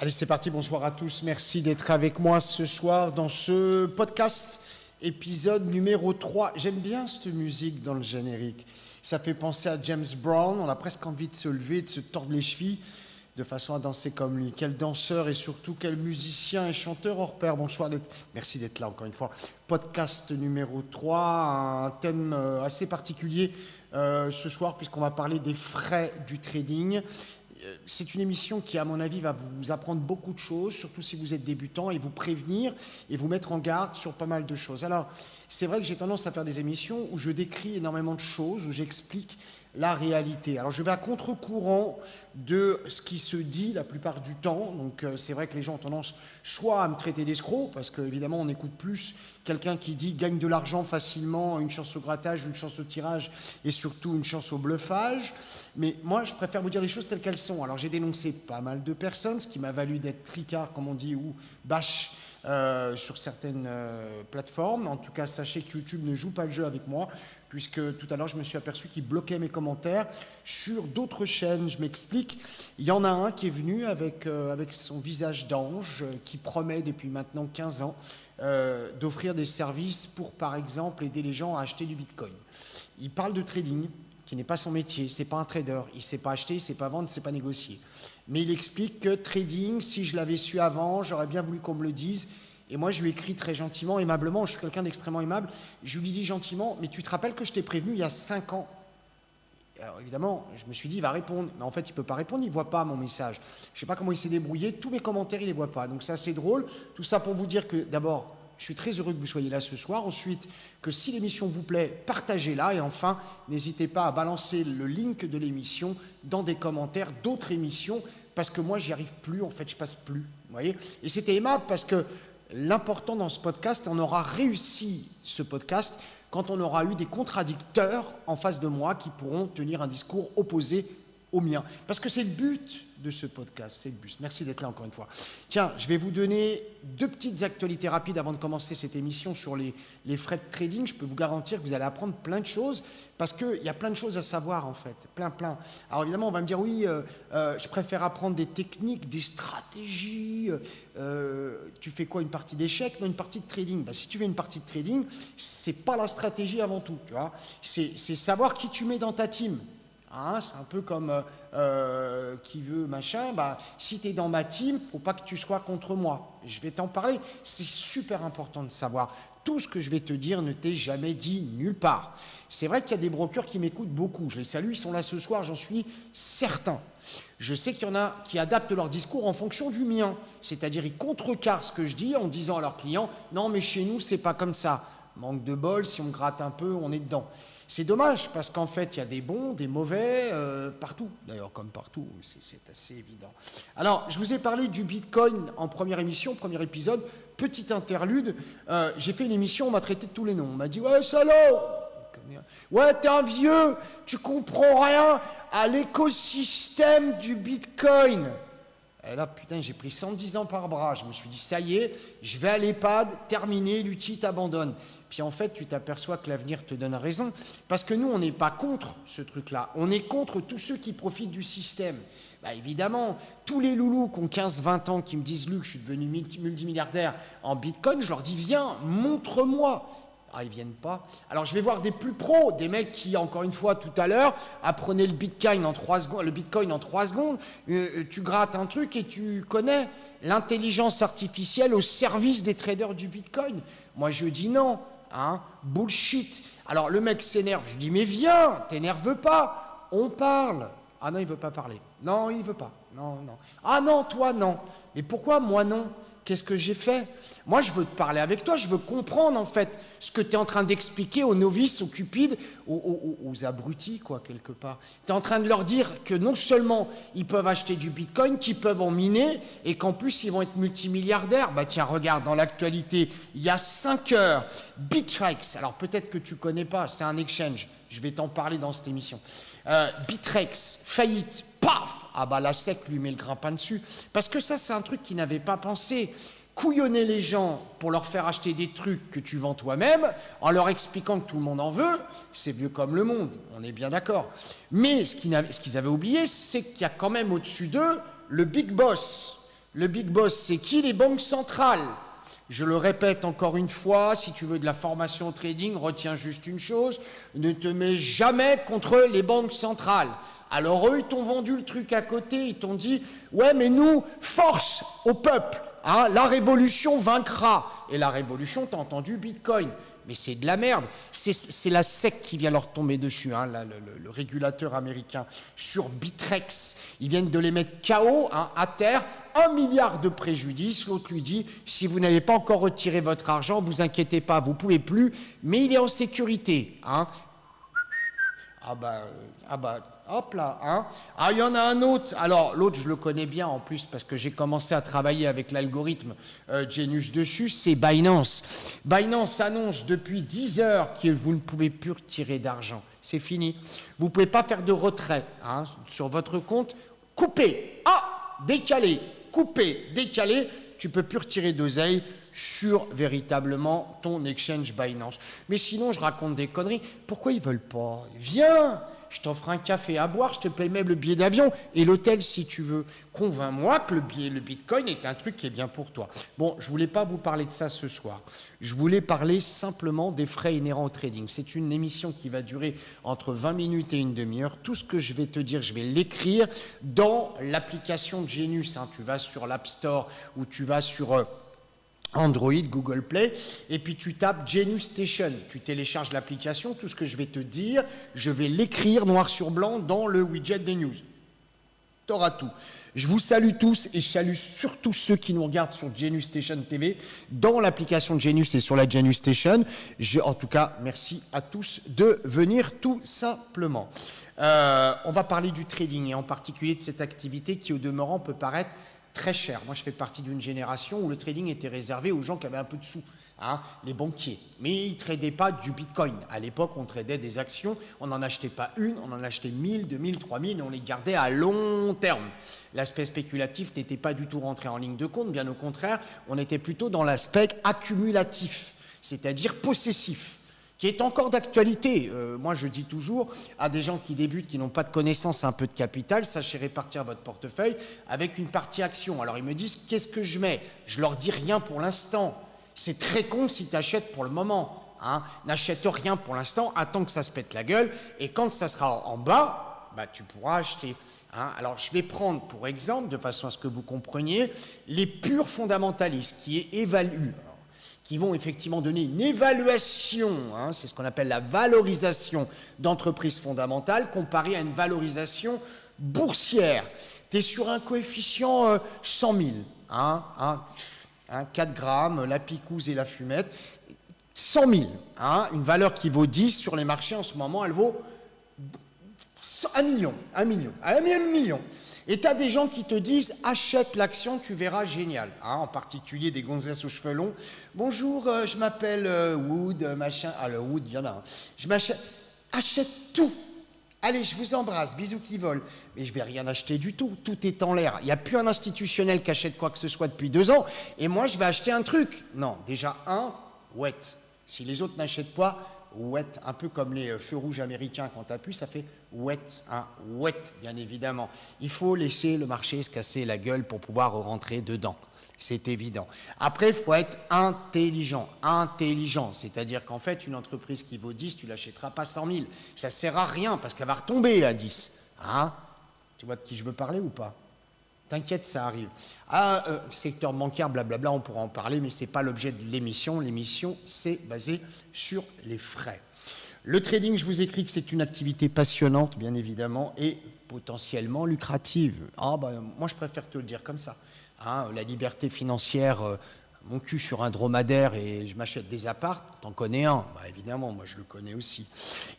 Allez, c'est parti, bonsoir à tous. Merci d'être avec moi ce soir dans ce podcast, épisode numéro 3. J'aime bien cette musique dans le générique. Ça fait penser à James Brown. On a presque envie de se lever, de se tordre les chevilles, de façon à danser comme lui. Quel danseur et surtout quel musicien et chanteur hors pair. Bonsoir, merci d'être là encore une fois. Podcast numéro 3, un thème assez particulier ce soir puisqu'on va parler des frais du trading. C'est une émission qui, à mon avis, va vous apprendre beaucoup de choses, surtout si vous êtes débutant, et vous prévenir et vous mettre en garde sur pas mal de choses. Alors, c'est vrai que j'ai tendance à faire des émissions où je décris énormément de choses, où j'explique la réalité. Alors, je vais à contre-courant de ce qui se dit la plupart du temps. Donc, c'est vrai que les gens ont tendance soit à me traiter d'escroc, parce qu'évidemment, on écoute plus quelqu'un qui dit gagne de l'argent facilement, une chance au grattage, une chance au tirage et surtout une chance au bluffage. Mais moi, je préfère vous dire les choses telles qu'elles sont. Alors, j'ai dénoncé pas mal de personnes, ce qui m'a valu d'être tricard, comme on dit, ou bâche sur certaines plateformes. En tout cas, sachez que YouTube ne joue pas le jeu avec moi, puisque tout à l'heure, je me suis aperçu qu'il bloquait mes commentaires sur d'autres chaînes. Je m'explique. Il y en a un qui est venu avec son visage d'ange, qui promet depuis maintenant 15 ans d'offrir des services pour, par exemple, aider les gens à acheter du Bitcoin. Il parle de trading, qui n'est pas son métier, c'est pas un trader, il ne sait pas acheter, il ne sait pas vendre, il ne sait pas négocier. Mais il explique que trading, si je l'avais su avant, j'aurais bien voulu qu'on me le dise. Et moi, je lui écris très gentiment, aimablement, je suis quelqu'un d'extrêmement aimable, je lui dis gentiment, mais tu te rappelles que je t'ai prévenu il y a 5 ans? Alors évidemment, je me suis dit, il va répondre. Mais en fait, il ne peut pas répondre, il ne voit pas mon message. Je ne sais pas comment il s'est débrouillé, tous mes commentaires, il ne les voit pas. Donc c'est assez drôle. Tout ça pour vous dire que, d'abord, je suis très heureux que vous soyez là ce soir. Ensuite, que si l'émission vous plaît, partagez-la. Et enfin, n'hésitez pas à balancer le link de l'émission dans des commentaires d'autres émissions, parce que moi, j'y arrive plus, en fait, je passe plus. Vous voyez ? Et c'était aimable parce que l'important dans ce podcast, on aura réussi ce podcast quand on aura eu des contradicteurs en face de moi qui pourront tenir un discours opposé au mien. Parce que c'est le but de ce podcast, c'est le but. Merci d'être là encore une fois. Tiens, je vais vous donner 2 petites actualités rapides avant de commencer cette émission sur les frais de trading. Je peux vous garantir que vous allez apprendre plein de choses parce qu'il y a plein de choses à savoir en fait, plein. Alors évidemment, on va me dire oui, je préfère apprendre des techniques, des stratégies. Tu fais quoi, une partie d'échecs? Non, une partie de trading. Ben, si tu fais une partie de trading, c'est pas la stratégie avant tout, tu vois. C'est savoir qui tu mets dans ta team. Hein, c'est un peu comme qui veut machin, bah, si tu es dans ma team, il ne faut pas que tu sois contre moi. Je vais t'en parler. C'est super important de savoir. Tout ce que je vais te dire ne t'est jamais dit nulle part. C'est vrai qu'il y a des brokers qui m'écoutent beaucoup. Je les salue, ils sont là ce soir, j'en suis certain. Je sais qu'il y en a qui adaptent leur discours en fonction du mien. C'est-à-dire, ils contrecarrent ce que je dis en disant à leurs clients « Non, mais chez nous, c'est pas comme ça. Manque de bol, si on gratte un peu, on est dedans. » C'est dommage parce qu'en fait, il y a des bons, des mauvais, partout. D'ailleurs, comme partout, c'est assez évident. Alors, je vous ai parlé du Bitcoin en première émission, premier épisode. Petite interlude. J'ai fait une émission, on m'a traité de tous les noms. On m'a dit « Ouais, salaud !» Ouais, t'es un vieux, tu comprends rien à l'écosystème du Bitcoin. Et là, putain, j'ai pris 110 ans par bras. Je me suis dit, ça y est, je vais à l'EHPAD, terminé, l'outil t'abandonne. Puis en fait, tu t'aperçois que l'avenir te donne raison. Parce que nous, on n'est pas contre ce truc-là. On est contre tous ceux qui profitent du système. Bah, évidemment, tous les loulous qui ont 15-20 ans qui me disent, Luc, je suis devenu multimilliardaire en Bitcoin, je leur dis, viens, montre-moi. Ah, ils viennent pas. Alors, je vais voir des plus pros, des mecs qui, encore une fois, tout à l'heure, apprenaient le Bitcoin en 3 secondes. Tu grattes un truc et tu connais l'intelligence artificielle au service des traders du Bitcoin. Moi, je dis non. Hein, bullshit. Alors, le mec s'énerve. Je dis, mais viens, t'énerve pas. On parle. Ah non, il veut pas parler. Non, il veut pas. Non. Ah non, toi, non. Mais pourquoi moi, non? Qu'est-ce que j'ai fait? Moi, je veux te parler avec toi, je veux comprendre, en fait, ce que tu es en train d'expliquer aux novices, aux cupides, aux abrutis, quoi, quelque part. Tu es en train de leur dire que non seulement ils peuvent acheter du Bitcoin, qu'ils peuvent en miner, et qu'en plus, ils vont être multimilliardaires. Bah tiens, regarde, dans l'actualité, il y a 5 heures, Bittrex, alors peut-être que tu ne connais pas, c'est un exchange, je vais t'en parler dans cette émission. Bittrex, faillite, paf! Ah bah la SEC lui met le grappin dessus. Parce que ça, c'est un truc qu'ils n'avaient pas pensé. Couillonner les gens pour leur faire acheter des trucs que tu vends toi-même, en leur expliquant que tout le monde en veut, c'est vieux comme le monde, on est bien d'accord. Mais ce qu'ils avaient oublié, c'est qu'il y a quand même au-dessus d'eux le big boss. Le big boss, c'est qui? Les banques centrales. Je le répète encore une fois, si tu veux de la formation au trading, retiens juste une chose, ne te mets jamais contre les banques centrales. Alors eux, ils t'ont vendu le truc à côté, ils t'ont dit « Ouais, mais nous, force au peuple, hein, la révolution vaincra. » Et la révolution, t'as entendu Bitcoin. Mais c'est de la merde. C'est la SEC qui vient leur tomber dessus, hein, le régulateur américain, sur Bitrex. Ils viennent de les mettre KO, hein, à terre, 1 milliard de préjudice. L'autre lui dit, si vous n'avez pas encore retiré votre argent, vous inquiétez pas, vous pouvez plus, mais il est en sécurité. Hein. Hop là, hein. Ah, il y en a un autre. Alors, l'autre, je le connais bien en plus parce que j'ai commencé à travailler avec l'algorithme Genius dessus, c'est Binance. Binance annonce depuis 10 heures que vous ne pouvez plus retirer d'argent. C'est fini. Vous ne pouvez pas faire de retrait, hein, sur votre compte. Coupé. Ah, décalé. Coupé, décalé. Tu ne peux plus retirer d'oseille sur véritablement ton exchange Binance. Mais sinon, je raconte des conneries. Pourquoi ils ne veulent pas? Viens, je t'offre un café à boire, je te paye même le billet d'avion et l'hôtel si tu veux. Convainc-moi que le Bitcoin est un truc qui est bien pour toi. Bon, je ne voulais pas vous parler de ça ce soir. Je voulais parler simplement des frais inhérents au trading. C'est une émission qui va durer entre 20 minutes et une demi-heure. Tout ce que je vais te dire, je vais l'écrire dans l'application de Genius. Hein. Tu vas sur l'App Store ou tu vas sur Android, Google Play, et puis tu tapes Genius Station, tu télécharges l'application, tout ce que je vais te dire, je vais l'écrire noir sur blanc dans le widget des news. Tu auras tout. Je vous salue tous et je salue surtout ceux qui nous regardent sur Genius Station TV, dans l'application de Genius et sur la Genius Station. En tout cas, merci à tous de venir tout simplement. On va parler du trading et en particulier de cette activité qui au demeurant peut paraître très cher. Moi, je fais partie d'une génération où le trading était réservé aux gens qui avaient un peu de sous, hein, les banquiers. Mais ils ne tradaient pas du Bitcoin. À l'époque, on tradait des actions. On n'en achetait pas une, on en achetait 1000, 2000, 3000 et on les gardait à long terme. L'aspect spéculatif n'était pas du tout rentré en ligne de compte. Bien au contraire, on était plutôt dans l'aspect accumulatif, c'est-à-dire possessif, qui est encore d'actualité. Moi, je dis toujours à des gens qui débutent, qui n'ont pas de connaissances, un peu de capital, sachez répartir votre portefeuille avec une partie action. Alors, ils me disent, qu'est-ce que je mets? Je leur dis rien pour l'instant. C'est très con si tu achètes pour le moment. Hein. N'achète rien pour l'instant, attends que ça se pète la gueule, et quand ça sera en bas, bah, tu pourras acheter. Hein. Alors, je vais prendre pour exemple, de façon à ce que vous compreniez, les purs fondamentalistes qui évaluent, qui vont effectivement donner une évaluation, hein, c'est ce qu'on appelle la valorisation d'entreprises fondamentales comparée à une valorisation boursière. Tu es sur un coefficient 100 000, 4 grammes, la picouse et la fumette, 100 000, hein, une valeur qui vaut 10 sur les marchés en ce moment, elle vaut 1 million. Et tu as des gens qui te disent « Achète l'action, tu verras, génial. Hein » en particulier des gonzesses aux cheveux longs. « Bonjour, je m'appelle Wood, machin. » Ah, le Wood, il y en a un. Je m'achète. Achète tout. Allez, je vous embrasse, bisous qui volent. Mais je ne vais rien acheter du tout. Tout est en l'air. Il n'y a plus un institutionnel qui achète quoi que ce soit depuis 2 ans. Et moi, je vais acheter un truc. Non, déjà, wet. Si les autres n'achètent pas, wet, un peu comme les feux rouges américains, quand tu appuies, ça fait wet, hein, wet, bien évidemment. Il faut laisser le marché se casser la gueule pour pouvoir rentrer dedans. C'est évident. Après, il faut être intelligent, c'est-à-dire qu'en fait, une entreprise qui vaut 10, tu ne l'achèteras pas 100 000. Ça ne sert à rien parce qu'elle va retomber à 10. Hein? Tu vois de qui je veux parler ou pas? T'inquiète, ça arrive. Ah, secteur bancaire, blablabla, on pourra en parler, mais ce n'est pas l'objet de l'émission. L'émission, c'est basé sur les frais. Le trading, je vous écris que c'est une activité passionnante, bien évidemment, et potentiellement lucrative. Ah, bah, moi, je préfère te le dire comme ça. Hein, la liberté financière, mon cul sur un dromadaire et je m'achète des apparts, t'en connais un? Bah, évidemment, moi je le connais aussi.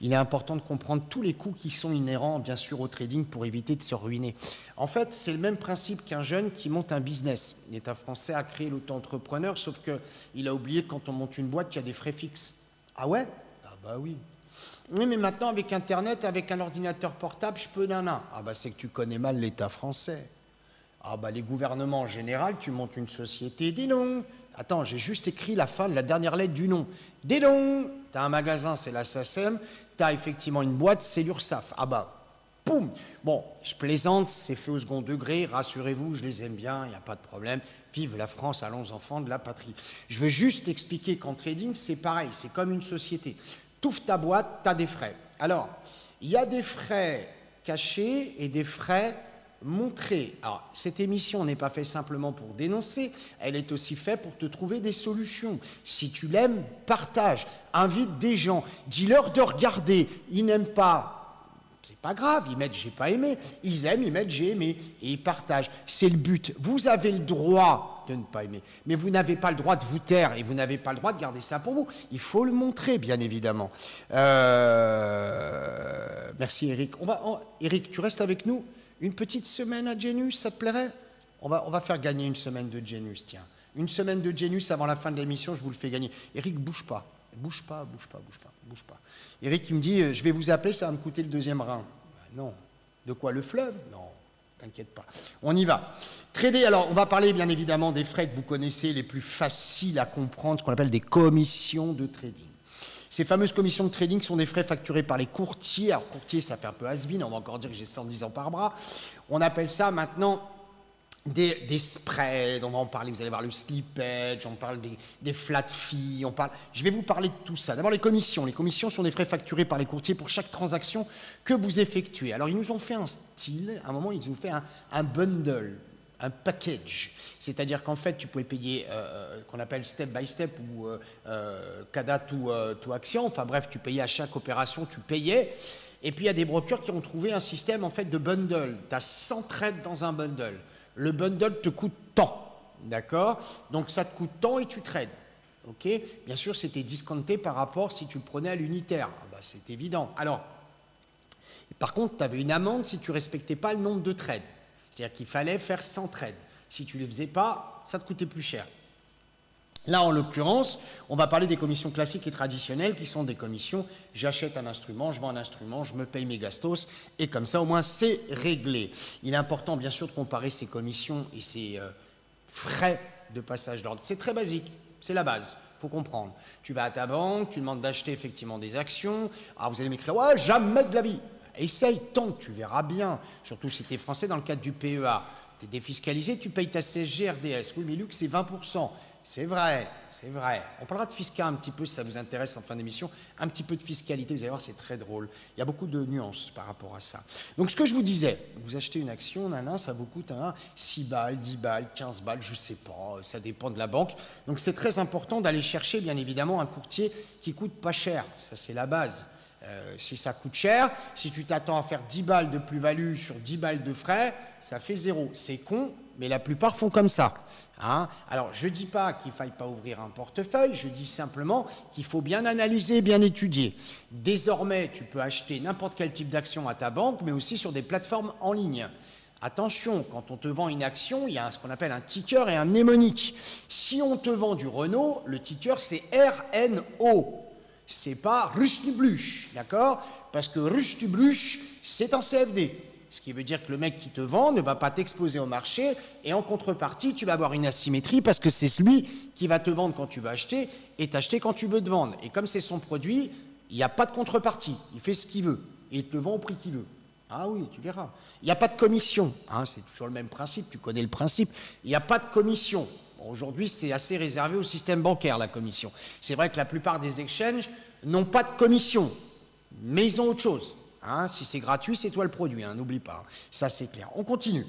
Il est important de comprendre tous les coûts qui sont inhérents, bien sûr, au trading pour éviter de se ruiner. En fait, c'est le même principe qu'un jeune qui monte un business. L'État français a créé l'auto-entrepreneur, sauf qu'il a oublié que quand on monte une boîte, il y a des frais fixes. Ah ouais? Ah bah oui. Oui, mais maintenant, avec Internet, avec un ordinateur portable, je peux nana. Ah bah c'est que tu connais mal l'État français. Ah bah les gouvernements en général, tu montes une société, dis donc. Attends, j'ai juste écrit la fin de la dernière lettre du nom. Dis donc, tu as un magasin, c'est la SACEM, tu as effectivement une boîte, c'est l'URSSAF. Ah bah, Poum. Bon, je plaisante, c'est fait au second degré, rassurez-vous, je les aime bien, il n'y a pas de problème. Vive la France, allons enfants de la patrie. Je veux juste expliquer qu'en trading, c'est pareil, c'est comme une société. T'ouvres ta boîte, tu as des frais. Alors, il y a des frais cachés et des frais montrés. Alors, cette émission n'est pas faite simplement pour dénoncer, elle est aussi faite pour te trouver des solutions. Si tu l'aimes, partage, invite des gens, dis-leur de regarder. Ils n'aiment pas, c'est pas grave, ils mettent j'ai pas aimé, ils aiment, ils mettent j'ai aimé, et ils partagent. C'est le but. Vous avez le droit de ne pas aimer, mais vous n'avez pas le droit de vous taire, et vous n'avez pas le droit de garder ça pour vous. Il faut le montrer, bien évidemment. Merci Eric. Eric, tu restes avec nous une petite semaine à Genius, ça te plairait? On va faire gagner une semaine de Genius, tiens. Une semaine de Genius avant la fin de l'émission, je vous le fais gagner. Eric, bouge pas. Bouge pas. Eric, il me dit, je vais vous appeler, ça va me coûter le deuxième rein. Ben non. De quoi, le fleuve? Non, t'inquiète pas. On y va. Trader, alors, on va parler bien évidemment des frais que vous connaissez, les plus faciles à comprendre, ce qu'on appelle des commissions de trading. Ces fameuses commissions de trading sont des frais facturés par les courtiers. Alors, courtier, ça fait un peu has-been, on va encore dire que j'ai 110 ans par bras. On appelle ça maintenant des spreads, on va en parler, vous allez voir le slippage, on parle des flat fees, je vais vous parler de tout ça. D'abord les commissions. Les commissions sont des frais facturés par les courtiers pour chaque transaction que vous effectuez. Alors ils nous ont fait un style, à un moment ils nous ont fait un bundle, un package. C'est-à-dire qu'en fait tu pouvais payer, qu'on appelle step by step ou CADA to action, enfin bref tu payais à chaque opération, tu payais. Et puis il y a des brokers qui ont trouvé un système en fait de bundle. Tu as 100 trades dans un bundle. Le bundle te coûte tant, d'accord? Donc ça te coûte tant et tu trades, ok? Bien sûr, c'était discounté par rapport si tu le prenais à l'unitaire. Ah bah, c'est évident. Alors, par contre, tu avais une amende si tu ne respectais pas le nombre de trades. C'est-à-dire qu'il fallait faire 100 trades. Si tu ne les faisais pas, ça te coûtait plus cher. Là, en l'occurrence, on va parler des commissions classiques et traditionnelles qui sont des commissions. J'achète un instrument, je vends un instrument, je me paye mes gastos et comme ça, au moins, c'est réglé. Il est important, bien sûr, de comparer ces commissions et ces frais de passage d'ordre. C'est très basique, c'est la base. Il faut comprendre. Tu vas à ta banque, tu demandes d'acheter effectivement des actions. Alors, vous allez m'écrire, ouais, jamais de la vie. Essaye, tente, tu verras bien. Surtout si tu es français dans le cadre du PEA. Tu es défiscalisé, tu payes ta CSG RDS. Oui, mais Luc, c'est 20%. C'est vrai, c'est vrai. On parlera de fiscal un petit peu si ça vous intéresse en fin d'émission. Un petit peu de fiscalité, vous allez voir, c'est très drôle. Il y a beaucoup de nuances par rapport à ça. Donc, ce que je vous disais, vous achetez une action, ça vous coûte 6 balles, 10 balles, 15 balles, je ne sais pas, ça dépend de la banque. Donc, c'est très important d'aller chercher, bien évidemment, un courtier qui coûte pas cher. Ça, c'est la base. Si ça coûte cher, si tu t'attends à faire 10 balles de plus-value sur 10 balles de frais, ça fait 0. C'est con, mais la plupart font comme ça. Hein? Alors, je ne dis pas qu'il ne faille pas ouvrir un portefeuille, je dis simplement qu'il faut bien analyser, bien étudier. Désormais, tu peux acheter n'importe quel type d'action à ta banque, mais aussi sur des plateformes en ligne. Attention, quand on te vend une action, il y a ce qu'on appelle un ticker et un mnémonique. Si on te vend du Renault, le ticker c'est RNO. C'est pas Rustubluch, d'accord? Parce que Rustubluch, c'est un CFD. Ce qui veut dire que le mec qui te vend ne va pas t'exposer au marché et en contrepartie, tu vas avoir une asymétrie parce que c'est lui qui va te vendre quand tu veux acheter et t'acheter quand tu veux te vendre. Et comme c'est son produit, il n'y a pas de contrepartie. Il fait ce qu'il veut et il te le vend au prix qu'il veut. Ah oui, tu verras. Il n'y a pas de commission. Hein, c'est toujours le même principe, tu connais le principe. Il n'y a pas de commission. Aujourd'hui, c'est assez réservé au système bancaire, la commission. C'est vrai que la plupart des exchanges n'ont pas de commission, mais ils ont autre chose. Hein, si c'est gratuit, c'est toi le produit, hein, n'oublie pas. Ça, c'est clair. On continue.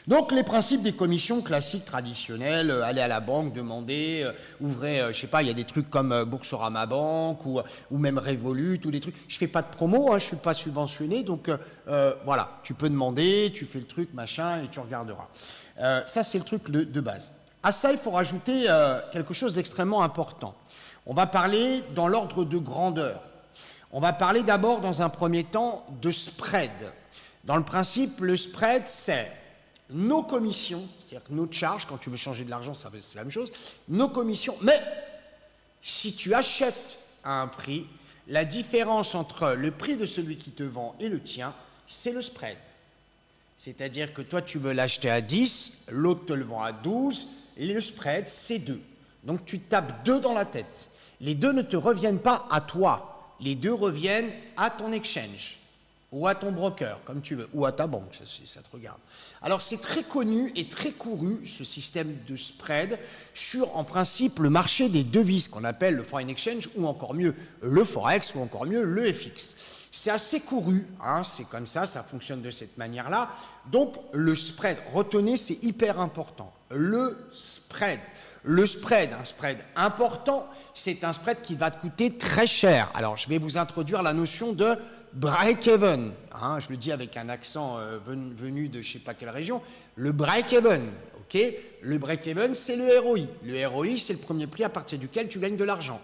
Donc, les principes des commissions classiques, traditionnelles, aller à la banque, demander, ouvrez, je sais pas, il y a des trucs comme Boursorama Banque ou même Revolut, ou des trucs. Je fais pas de promo, hein, je suis pas subventionné, donc voilà, tu peux demander, tu fais le truc, machin, et tu regarderas. Ça, c'est le truc de base. À ça, il faut rajouter quelque chose d'extrêmement important. On va parler dans l'ordre de grandeur. On va parler d'abord, dans un premier temps, de spread. Dans le principe, le spread, c'est nos commissions, c'est-à-dire que nos charges, quand tu veux changer de l'argent, c'est la même chose, nos commissions, mais si tu achètes à un prix, la différence entre le prix de celui qui te vend et le tien, c'est le spread. C'est-à-dire que toi, tu veux l'acheter à 10, l'autre te le vend à 12, et le spread, c'est 2. Donc, tu tapes 2 dans la tête. Les 2 ne te reviennent pas à toi. Les 2 reviennent à ton exchange. ou à ton broker, comme tu veux, ou à ta banque, ça te regarde. Alors c'est très connu et très couru, ce système de spread, sur en principe le marché des devises, qu'on appelle le foreign exchange, ou encore mieux le forex, ou encore mieux le FX. C'est assez couru, hein, c'est comme ça fonctionne de cette manière-là. Donc le spread, retenez, c'est hyper important. Le spread, un spread important, c'est un spread qui va te coûter très cher. Alors je vais vous introduire la notion de break-even, hein, je le dis avec un accent venu de je ne sais pas quelle région, le break-even, ok. Le break-even, c'est le ROI. Le ROI, c'est le premier prix à partir duquel tu gagnes de l'argent.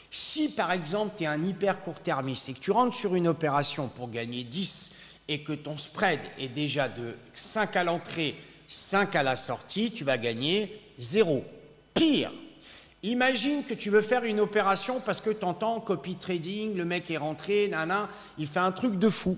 Si, par exemple, tu es un hyper court-termiste et que tu rentres sur une opération pour gagner 10 et que ton spread est déjà de 5 à l'entrée, 5 à la sortie, tu vas gagner 0. Pire, imagine que tu veux faire une opération parce que tu entends copy trading, le mec est rentré, il fait un truc de fou.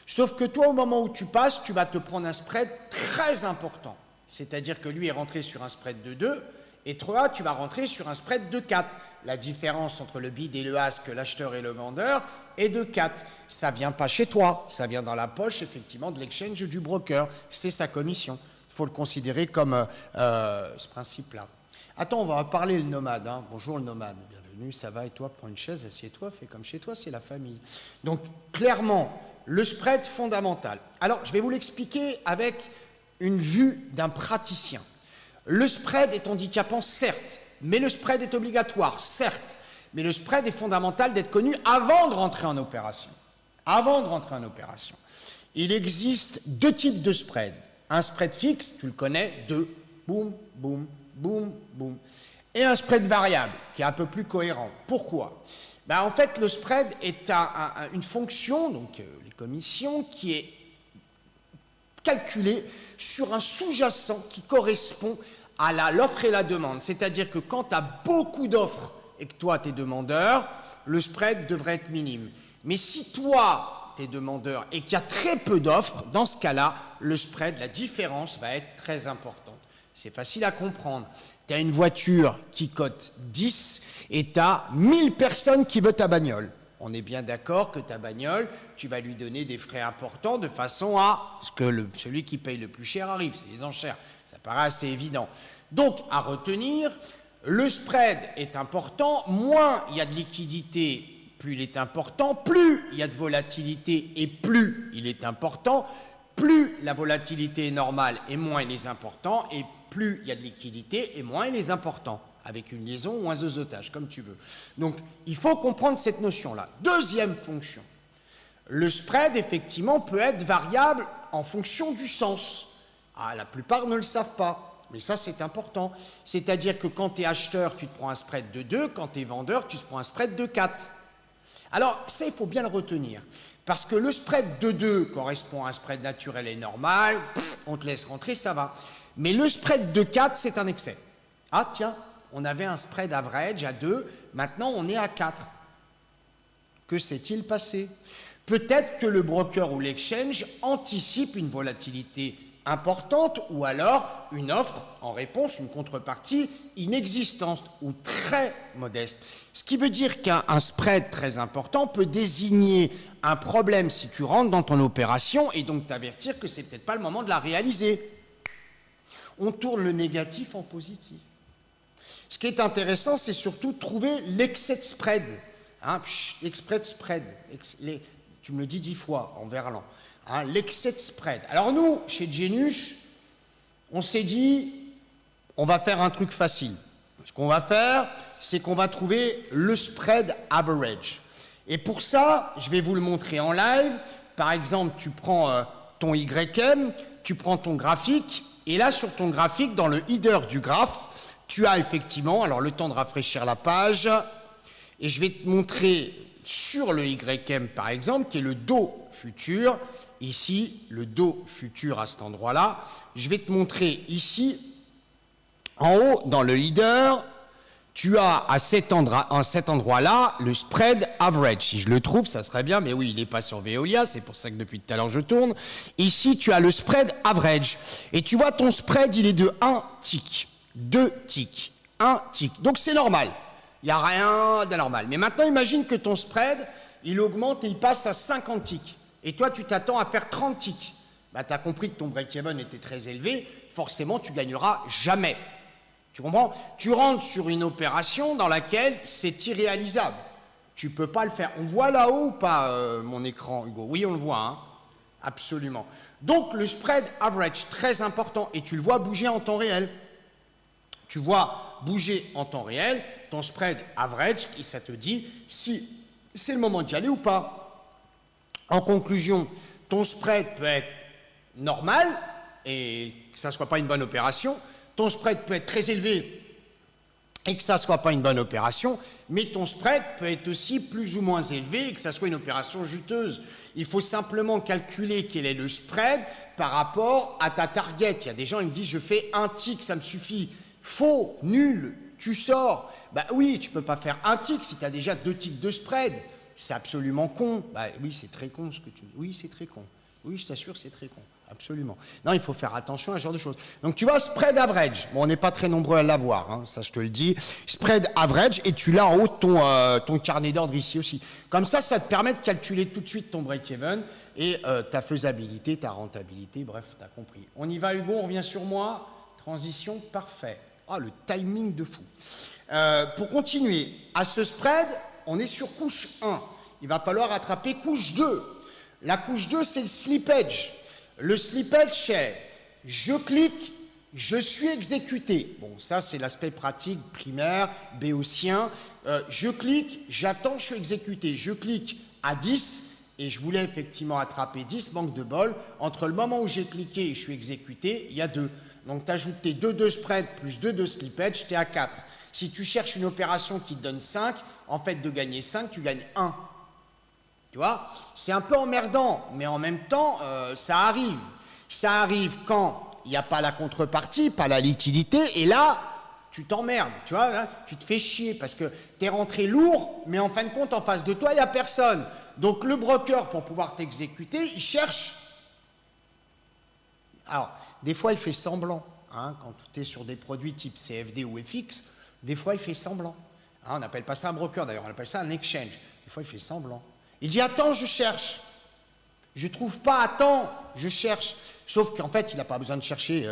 Sauf que toi, au moment où tu passes, tu vas te prendre un spread très important. C'est-à-dire que lui est rentré sur un spread de 2 et toi, tu vas rentrer sur un spread de 4. La différence entre le bid et le as, que l'acheteur et le vendeur, est de 4. Ça ne vient pas chez toi, ça vient dans la poche, effectivement, de l'exchange du broker. C'est sa commission. Il faut le considérer comme ce principe-là. Attends, on va parler le nomade. Hein. Bonjour le nomade, bienvenue, ça va et toi? Prends une chaise, assieds-toi, fais comme chez toi, c'est la famille. Donc, clairement, le spread fondamental. Alors, je vais vous l'expliquer avec une vue d'un praticien. Le spread est handicapant, certes, mais le spread est obligatoire, certes, mais le spread est fondamental d'être connu avant de rentrer en opération. Avant de rentrer en opération. Il existe 2 types de spread. Un spread fixe, tu le connais, 2, boum, boum, boum, boum. Et un spread variable, qui est un peu plus cohérent. Pourquoi? Ben, en fait, le spread est une fonction, donc les commissions, qui est calculée sur un sous-jacent qui correspond à l'offre et la demande. C'est-à-dire que quand tu as beaucoup d'offres et que toi, tu es demandeur, le spread devrait être minime. Mais si toi, tu es demandeur et qu'il y a très peu d'offres, dans ce cas-là, le spread, la différence va être très importante. C'est facile à comprendre. Tu as une voiture qui cote 10 et tu as 1000 personnes qui veulent ta bagnole. On est bien d'accord que ta bagnole, tu vas lui donner des frais importants de façon à ce que celui qui paye le plus cher arrive. C'est les enchères. Ça paraît assez évident. Donc, à retenir, le spread est important. Moins il y a de liquidité, plus il est important. Plus il y a de volatilité et plus il est important. Plus la volatilité est normale et moins il est important. Et plus il y a de liquidité et moins il est important. Avec une liaison ou un zozotage, comme tu veux. Donc, il faut comprendre cette notion-là. Deuxième fonction. Le spread, effectivement, peut être variable en fonction du sens. Ah, la plupart ne le savent pas, mais ça, c'est important. C'est-à-dire que quand tu es acheteur, tu te prends un spread de 2, quand tu es vendeur, tu te prends un spread de 4. Alors, ça, il faut bien le retenir. Parce que le spread de 2 correspond à un spread naturel et normal, on te laisse rentrer, ça va. Mais le spread de 4, c'est un excès. Ah, tiens, on avait un spread average à 2, maintenant on est à 4. Que s'est-il passé? Peut-être que le broker ou l'exchange anticipe une volatilité importante ou alors une offre en réponse, une contrepartie inexistante ou très modeste. Ce qui veut dire qu'un spread très important peut désigner un problème si tu rentres dans ton opération et donc t'avertir que c'est peut-être pas le moment de la réaliser. On tourne le négatif en positif. Ce qui est intéressant, c'est surtout trouver l'excès de spread. Hein, l'excès de spread. Tu me le dis 10 fois en verlan. Hein, l'excès de spread. Alors nous, chez Genius, on s'est dit, on va faire un truc facile. Ce qu'on va faire, c'est qu'on va trouver le spread average. Et pour ça, je vais vous le montrer en live. Par exemple, tu prends ton YM, tu prends ton graphique, et là, sur ton graphique, dans le header du graphe, tu as effectivement, alors le temps de rafraîchir la page, et je vais te montrer sur le YM par exemple, qui est le dos futur, ici, le dos futur à cet endroit-là, je vais te montrer ici, en haut, dans le header, tu as à cet endroit-là le spread average. Si je le trouve, ça serait bien, mais oui, il n'est pas sur Veolia, c'est pour ça que depuis tout à l'heure je tourne. Ici, tu as le spread average, et tu vois, ton spread, il est de 1 tick. 2 ticks, 1 tick. Donc c'est normal, il n'y a rien d'anormal. Mais maintenant, imagine que ton spread, il augmente et il passe à 50 ticks. Et toi, tu t'attends à perdre 30 ticks. Bah, tu as compris que ton break-even était très élevé, forcément, tu gagneras jamais. Tu comprends? Tu rentres sur une opération dans laquelle c'est irréalisable. Tu ne peux pas le faire. On voit là-haut ou pas mon écran, Hugo? Oui, on le voit, hein? Absolument. Donc, le spread average, très important, et tu le vois bouger en temps réel. Tu vois bouger en temps réel ton spread average, et ça te dit si c'est le moment d'y aller ou pas. En conclusion, ton spread peut être normal, et que ça ne soit pas une bonne opération. Ton spread peut être très élevé et que ça ne soit pas une bonne opération, mais ton spread peut être aussi plus ou moins élevé et que ça soit une opération juteuse. Il faut simplement calculer quel est le spread par rapport à ta target. Il y a des gens qui me disent « je fais un tick, ça me suffit ». Faux, nul, tu sors. Bah oui, tu ne peux pas faire un tick si tu as déjà 2 ticks de spread. C'est absolument con. Bah oui, c'est très con ce que tu dis. Oui, c'est très con. Oui, je t'assure, c'est très con. Absolument. Non, il faut faire attention à ce genre de choses. Donc, tu vois, spread average. Bon, on n'est pas très nombreux à l'avoir, hein, ça, je te le dis. Spread average, et tu l'as en haut de ton carnet d'ordre ici aussi. Comme ça te permet de calculer tout de suite ton break-even et ta faisabilité, ta rentabilité. Bref, tu as compris. On y va, Hugo, on revient sur moi. Transition, parfait. Ah, le timing de fou. Pour continuer, à ce spread, on est sur couche 1. Il va falloir attraper couche 2. La couche 2, c'est le slippage. Le slippage, c'est je clique, je suis exécuté. Bon, ça, c'est l'aspect pratique, primaire, béotien. Je clique, j'attends, je suis exécuté. Je clique à 10 et je voulais effectivement attraper 10, manque de bol. Entre le moment où j'ai cliqué et je suis exécuté, il y a 2. Donc, tu ajoutes tes 2 de spread plus 2 de slippage, tu es à 4. Si tu cherches une opération qui te donne 5, en fait, de gagner 5, tu gagnes 1. Tu vois, c'est un peu emmerdant, mais en même temps, ça arrive. Ça arrive quand il n'y a pas la contrepartie, pas la liquidité, et là, tu t'emmerdes, tu vois, là, tu te fais chier parce que tu es rentré lourd, mais en fin de compte, en face de toi, il n'y a personne. Donc, le broker, pour pouvoir t'exécuter, il cherche. Alors, des fois, il fait semblant, hein, quand tu es sur des produits type CFD ou FX, des fois, il fait semblant. Hein, on n'appelle pas ça un broker, d'ailleurs, on appelle ça un exchange. Des fois, il fait semblant. Il dit, attends, je cherche. Je ne trouve pas, attends, je cherche. Sauf qu'en fait, il n'a pas besoin de chercher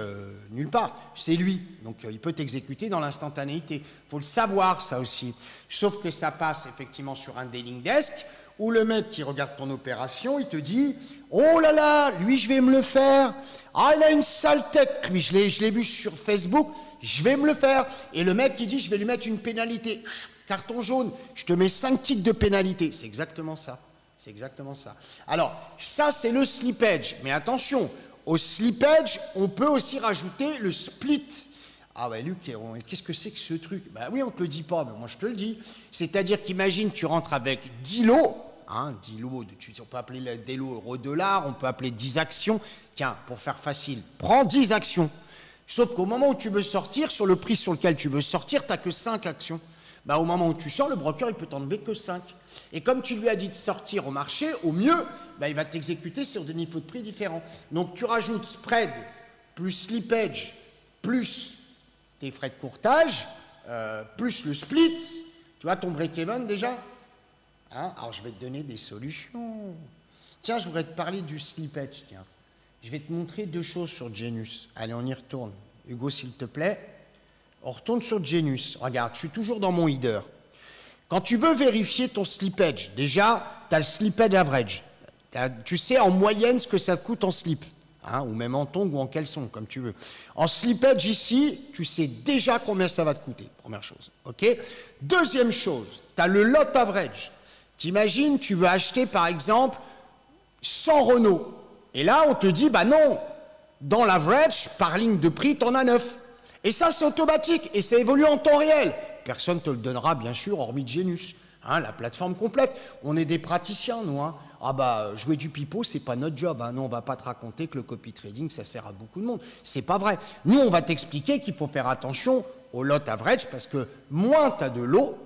nulle part. C'est lui. Donc, il peut t'exécuter dans l'instantanéité. Il faut le savoir, ça aussi. Sauf que ça passe effectivement sur un dealing desk où le mec qui regarde ton opération, il te dit, oh là là, lui, je vais me le faire. Ah, il a une sale tête. Lui, je l'ai vu sur Facebook, je vais me le faire. Et le mec, il dit, je vais lui mettre une pénalité. Carton jaune, je te mets 5 ticks de pénalité. C'est exactement ça. C'est exactement ça. Alors, ça, c'est le slippage. Mais attention, au slippage, on peut aussi rajouter le split. Ah ouais, Luc, qu'est-ce que c'est que ce truc? Bah oui, on ne te le dit pas, mais moi je te le dis. C'est-à-dire qu'imagine, tu rentres avec 10 lots, hein, 10 lots, on peut appeler des lots euro-dollar, on peut appeler 10 actions. Tiens, pour faire facile, prends 10 actions. Sauf qu'au moment où tu veux sortir, sur le prix sur lequel tu veux sortir, tu n'as que 5 actions. Bah, au moment où tu sors, le broker, il peut t'enlever que 5. Et comme tu lui as dit de sortir au marché, au mieux, bah, il va t'exécuter sur des niveaux de prix différents. Donc, tu rajoutes spread, plus slippage, plus tes frais de courtage, plus le split. Tu vois ton break-even déjà, hein? Alors, je vais te donner des solutions. Tiens, je voudrais te parler du slippage. Tiens. Je vais te montrer 2 choses sur Genius. Allez, on y retourne. Hugo, s'il te plaît. On retourne sur Genius. Regarde, je suis toujours dans mon header. Quand tu veux vérifier ton slippage, déjà, tu as le slippage average. Tu sais en moyenne ce que ça coûte en slip, hein, ou même en tongs ou en caleçon, comme tu veux. En slippage ici, tu sais déjà combien ça va te coûter, première chose. Okay. Deuxième chose, tu as le lot average. T'imagines, tu veux acheter par exemple 100 Renault. Et là, on te dit, bah non, dans l'average, par ligne de prix, tu en as 9. Et ça, c'est automatique et ça évolue en temps réel. Personne ne te le donnera, bien sûr, hormis Genius, hein, la plateforme complète. On est des praticiens, nous. Hein. Ah bah, jouer du pipeau, c'est pas notre job. Hein. Nous, on va pas te raconter que le copy trading, ça sert à beaucoup de monde. C'est pas vrai. Nous, on va t'expliquer qu'il faut faire attention au lot average parce que moins tu as de lots,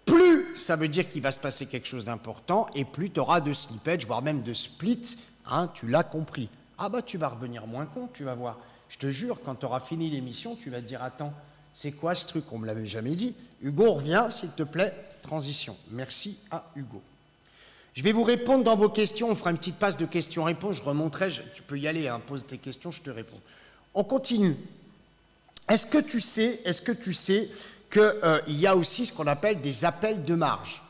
plus ça veut dire qu'il va se passer quelque chose d'important et plus tu auras de slippage, voire même de split. Hein, tu l'as compris. Ah bah, tu vas revenir moins con, tu vas voir. Je te jure, quand tu auras fini l'émission, tu vas te dire, attends, c'est quoi ce truc? On ne me l'avait jamais dit. Hugo, reviens, s'il te plaît. Transition. Merci à Hugo. Je vais vous répondre dans vos questions, on fera une petite passe de questions-réponses, je remonterai, tu peux y aller, hein, pose tes questions, je te réponds. On continue. Est-ce que tu sais qu'il y a aussi ce qu'on appelle des appels de marge?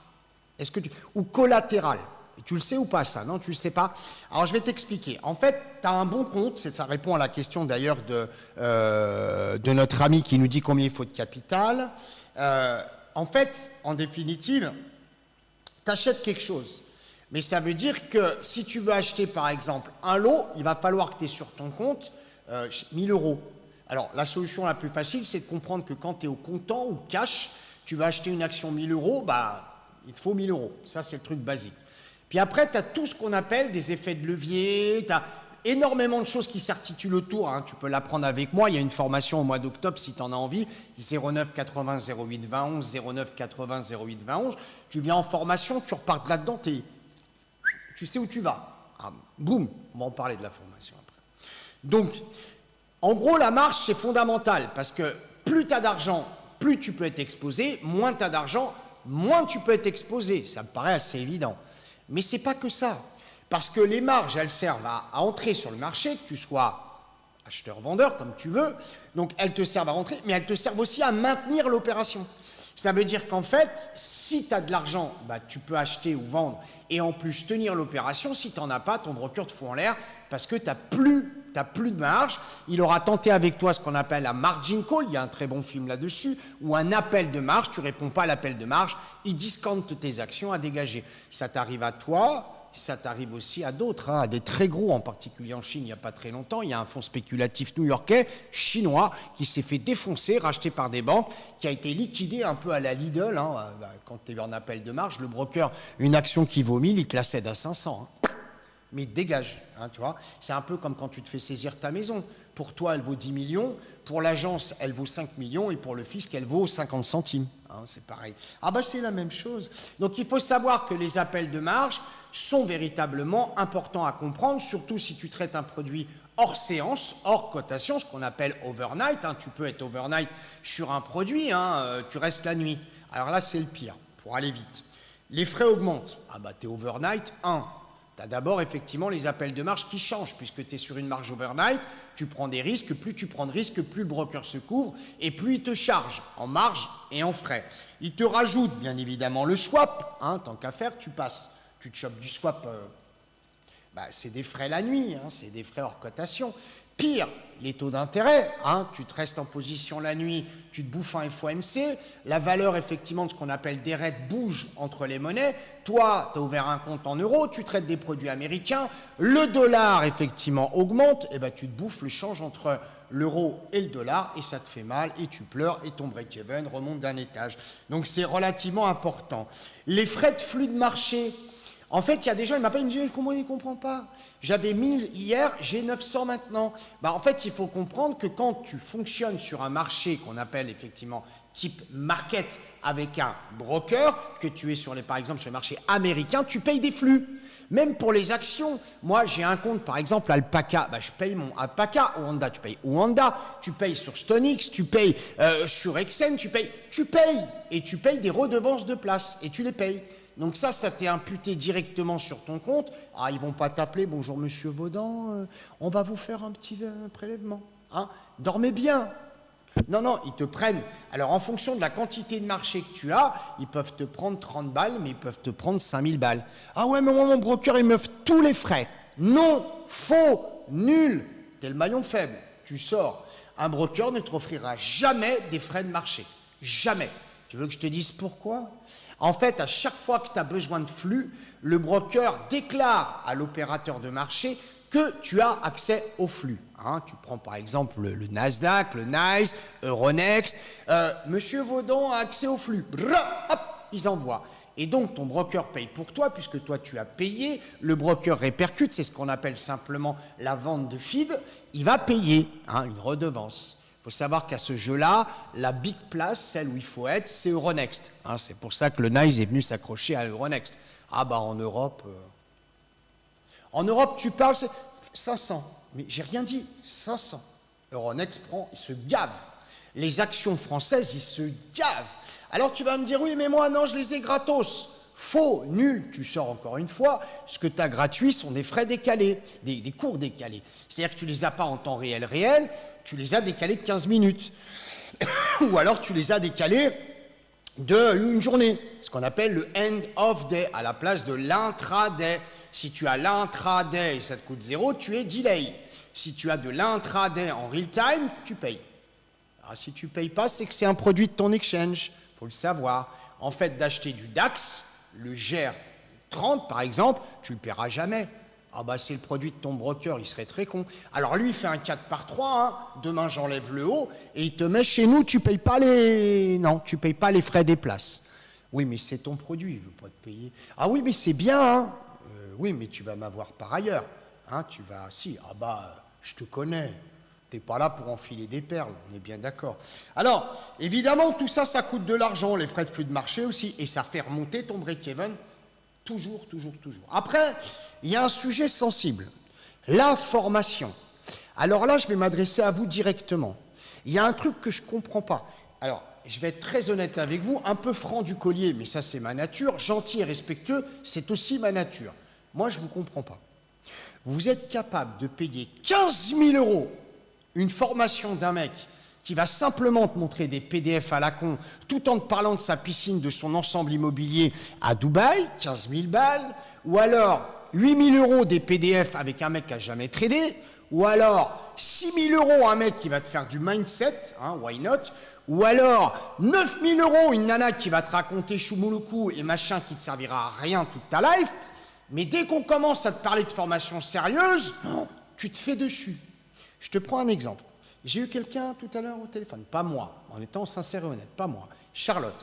Ou collatéral? Tu le sais ou pas ça? Non, tu le sais pas? Alors je vais t'expliquer. En fait, tu as un bon compte, ça répond à la question d'ailleurs de notre ami qui nous dit combien il faut de capital. En fait, en définitive, tu achètes quelque chose. Mais ça veut dire que si tu veux acheter par exemple un lot, il va falloir que tu aies sur ton compte 1000 euros. Alors la solution la plus facile, c'est de comprendre que quand tu es au comptant ou cash, tu vas acheter une action 1000 euros, il te faut 1000 euros. Ça, c'est le truc basique. Puis après, tu as tout ce qu'on appelle des effets de levier, tu as énormément de choses qui s'articulent autour. Hein. Tu peux l'apprendre avec moi. Il y a une formation au mois d'octobre si tu en as envie. 09 80 08 20 11, 09 80 08 20 11. Tu viens en formation, tu repars là-dedans, tu sais où tu vas. Ah, boum, on va en parler de la formation après. Donc, en gros, la marge, c'est fondamental parce que plus tu as d'argent, plus tu peux être exposé, moins tu as d'argent, moins tu peux être exposé. Ça me paraît assez évident. Mais ce n'est pas que ça. Parce que les marges, elles servent à entrer sur le marché, que tu sois acheteur-vendeur, comme tu veux. Donc, elles te servent à rentrer, mais elles te servent aussi à maintenir l'opération. Ça veut dire qu'en fait, si tu as de l'argent, tu peux acheter ou vendre et en plus tenir l'opération. Si tu n'en as pas, ton broker te fout en l'air parce que tu n'as plus de marge. Il aura tenté avec toi ce qu'on appelle un margin call, il y a un très bon film là-dessus, ou un appel de marge, tu ne réponds pas à l'appel de marge, il discount tes actions à dégager. Ça t'arrive à toi, ça t'arrive aussi à d'autres, à des très gros, en particulier en Chine, il n'y a pas très longtemps, il y a un fonds spéculatif new-yorkais, chinois, qui s'est fait défoncer, racheté par des banques, qui a été liquidé un peu à la Lidl, quand tu es en appel de marge, le broker, une action qui vaut 1000, il te la cède à 500. Mais dégage, tu vois. C'est un peu comme quand tu te fais saisir ta maison. Pour toi, elle vaut 10 millions, pour l'agence, elle vaut 5 millions, et pour le fisc, elle vaut 50 centimes. C'est pareil. C'est la même chose. Donc, il faut savoir que les appels de marge sont véritablement importants à comprendre, surtout si tu traites un produit hors séance, hors cotation, ce qu'on appelle overnight. Tu peux être overnight sur un produit, tu restes la nuit. Alors là, c'est le pire, pour aller vite. Les frais augmentent. Tu es overnight, tu as d'abord effectivement les appels de marge qui changent, puisque tu es sur une marge overnight, tu prends des risques, plus tu prends de risques, plus le broker se couvre, et plus il te charge en marge et en frais. Il te rajoute bien évidemment le swap, tant qu'à faire, tu te chopes du swap, c'est des frais la nuit, c'est des frais hors cotation. Pire, les taux d'intérêt, tu te restes en position la nuit, tu te bouffes un FOMC, la valeur effectivement de ce qu'on appelle des rates bouge entre les monnaies. Toi, tu as ouvert un compte en euros, tu traites des produits américains, le dollar effectivement augmente, et tu te bouffes le change entre l'euro et le dollar, et ça te fait mal, et tu pleures, et ton break-even remonte d'un étage. Donc c'est relativement important. Les frais de flux de marché. En fait, il y a des gens, ils m'appellent, ils me disent, comment ils ne comprennent pas? J'avais 1000 hier, j'ai 900 maintenant. En fait, il faut comprendre que quand tu fonctionnes sur un marché qu'on appelle effectivement type market avec un broker, que tu es par exemple sur le marché américain, tu payes des flux. Même pour les actions, moi j'ai un compte par exemple Alpaca, je paye mon Alpaca, Oanda, tu payes Oanda, tu payes sur StoneX, tu payes sur Exen, tu payes et tu payes des redevances de place et tu les payes. Donc ça t'est imputé directement sur ton compte. Ils vont pas t'appeler, bonjour monsieur Vaudan, on va vous faire un petit prélèvement. Dormez bien. Non, ils te prennent. Alors en fonction de la quantité de marché que tu as, ils peuvent te prendre 30 balles, mais ils peuvent te prendre 5000 balles. Ouais, mais moi mon broker, il me fait tous les frais. Non, faux, nul. T'es le maillon faible, tu sors. Un broker ne te offrira jamais des frais de marché. Jamais. Tu veux que je te dise pourquoi ? En fait, à chaque fois que tu as besoin de flux, le broker déclare à l'opérateur de marché que tu as accès au flux. Tu prends par exemple le Nasdaq, le NYSE, Euronext. Monsieur Vaudan a accès au flux. Hop, ils envoient. Et donc, ton broker paye pour toi, puisque toi, tu as payé. Le broker répercute, c'est ce qu'on appelle simplement la vente de feed. Il va payer une redevance. Il faut savoir qu'à ce jeu-là, la big place, celle où il faut être, c'est Euronext. C'est pour ça que le NYSE est venu s'accrocher à Euronext. En Europe... En Europe, tu parles, c'est 500. Mais j'ai rien dit, 500. Euronext prend, il se gave. Les actions françaises, ils se gavent. Alors tu vas me dire, oui, mais moi, non, je les ai gratos. Faux, nul. Tu sors encore une fois. Ce que tu as gratuit sont des frais décalés, des cours décalés. C'est-à-dire que tu ne les as pas en temps réel, tu les as décalés de 15 minutes. Ou alors tu les as décalés d'une journée, ce qu'on appelle le end of day, à la place de l'intraday. Si tu as l'intraday et ça te coûte 0, tu es delay. Si tu as de l'intraday en real time, tu payes. Alors, si tu ne payes pas, c'est que c'est un produit de ton exchange. Il faut le savoir. En fait, d'acheter du DAX, le GER 30 par exemple, tu ne le paieras jamais. Ah bah c'est le produit de ton broker, il serait très con. Alors lui, il fait un 4 par 3, hein. Demain j'enlève le haut, et il te met chez nous, tu ne payes pas les... Non, tu payes pas les frais des places. Oui, mais c'est ton produit, il ne veut pas te payer. Ah oui, mais c'est bien, hein. Oui, mais tu vas m'avoir par ailleurs. Hein, tu vas... Si, ah bah, je te connais. Tu n'es pas là pour enfiler des perles, on est bien d'accord. Alors, évidemment, tout ça, ça coûte de l'argent, les frais de flux de marché aussi, et ça fait remonter ton break-even toujours, toujours, toujours. Après, il y a un sujet sensible, la formation. Alors là, je vais m'adresser à vous directement. Il y a un truc que je ne comprends pas. Alors, je vais être très honnête avec vous, un peu franc du collier, mais ça c'est ma nature, gentil et respectueux, c'est aussi ma nature. Moi, je ne vous comprends pas. Vous êtes capable de payer 15 000 € une formation d'un mec qui va simplement te montrer des PDF à la con, tout en te parlant de sa piscine, de son ensemble immobilier à Dubaï, 15 000 balles, ou alors 8 000 € des PDF avec un mec qui n'a jamais tradé, ou alors 6 000 € un mec qui va te faire du mindset, hein, why not, ou alors 9 000 € une nana qui va te raconter choumouloukou et machin qui ne te servira à rien toute ta life, mais dès qu'on commence à te parler de formation sérieuse, tu te fais dessus. Je te prends un exemple. J'ai eu quelqu'un tout à l'heure au téléphone, pas moi, en étant sincère et honnête, pas moi, Charlotte.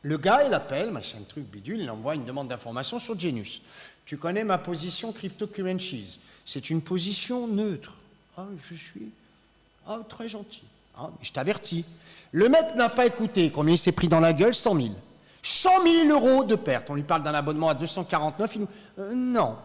Le gars, il appelle, machin truc bidule, il envoie une demande d'information sur Genius. Tu connais ma position cryptocurrencies. C'est une position neutre. Ah, je suis très gentil. Ah, je t'avertis. Le mec n'a pas écouté. Combien il s'est pris dans la gueule? 100 000. 100 000 € de perte. On lui parle d'un abonnement à 249. Il nous... non.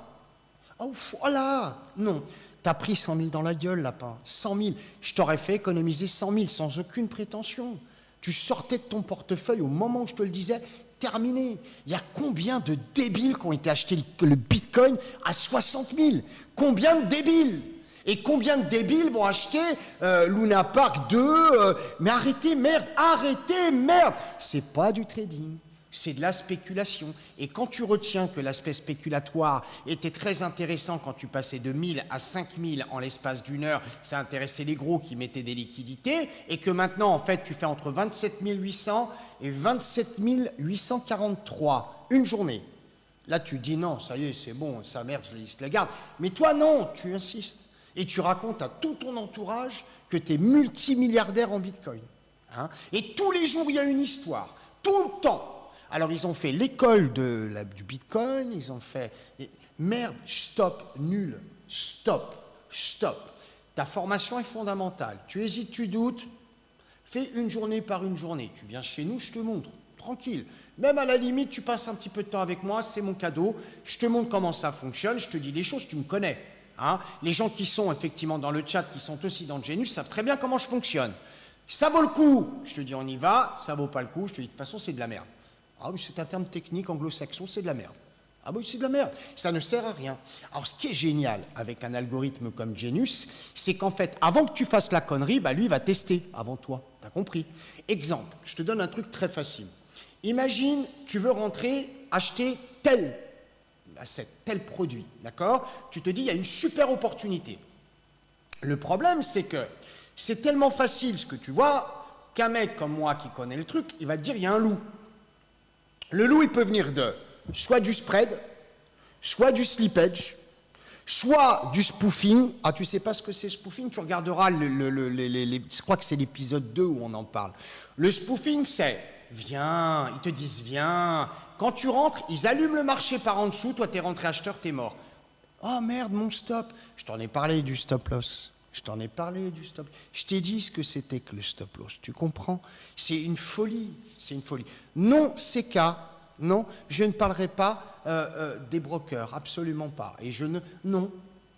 Oh, voilà. Non. T'as pris 100 000 dans la gueule, lapin. 100 000. Je t'aurais fait économiser 100 000 sans aucune prétention. Tu sortais de ton portefeuille au moment où je te le disais, terminé. Il y a combien de débiles qui ont été achetés le Bitcoin à 60 000? Combien de débiles? Et combien de débiles vont acheter Luna Park 2 mais arrêtez, merde, arrêtez, merde. C'est pas du trading. C'est de la spéculation. Et quand tu retiens que l'aspect spéculatoire était très intéressant quand tu passais de 1000 à 5000 en l'espace d'une heure, ça intéressait les gros qui mettaient des liquidités, et que maintenant, en fait, tu fais entre 27 800 et 27 843 une journée. Là, tu dis non, ça y est, c'est bon, ça merde, je la garde. Mais toi, non, tu insistes. Et tu racontes à tout ton entourage que tu es multimilliardaire en Bitcoin. Hein, et tous les jours, il y a une histoire. Tout le temps. Alors, ils ont fait l'école du Bitcoin, ils ont fait... Merde, stop, nul, stop. Ta formation est fondamentale. Tu hésites, tu doutes, fais une journée par une journée. Tu viens chez nous, je te montre, tranquille. Même à la limite, tu passes un petit peu de temps avec moi, c'est mon cadeau. Je te montre comment ça fonctionne, je te dis les choses, tu me connais. Hein, les gens qui sont effectivement dans le chat, qui sont aussi dans le Genius, savent très bien comment je fonctionne. Ça vaut le coup, je te dis on y va, ça vaut pas le coup, je te dis de toute façon c'est de la merde. Ah oui, c'est un terme technique anglo-saxon, c'est de la merde. Ah oui, c'est de la merde, ça ne sert à rien. Alors ce qui est génial avec un algorithme comme Genius, c'est qu'en fait, avant que tu fasses la connerie, bah, lui il va tester avant toi, t'as compris? Exemple, je te donne un truc très facile. Imagine, tu veux rentrer, acheter tel produit, d'accord? Tu te dis, il y a une super opportunité. Le problème, c'est que c'est tellement facile ce que tu vois, qu'un mec comme moi qui connaît le truc, il va te dire, il y a un loup. Le loup, il peut venir de soit du spread, soit du slippage, soit du spoofing. Ah, tu sais pas ce que c'est spoofing? Tu regarderas, je crois que c'est l'épisode 2 où on en parle. Le spoofing, c'est, viens, ils te disent, viens. Quand tu rentres, ils allument le marché par en dessous, toi, t'es rentré acheteur, t'es mort. Oh merde, mon stop. Je t'en ai parlé du stop loss. Je t'ai dit ce que c'était que le stop loss. Tu comprends? C'est une folie. Non, CK, non, je ne parlerai pas des brokers, absolument pas. Et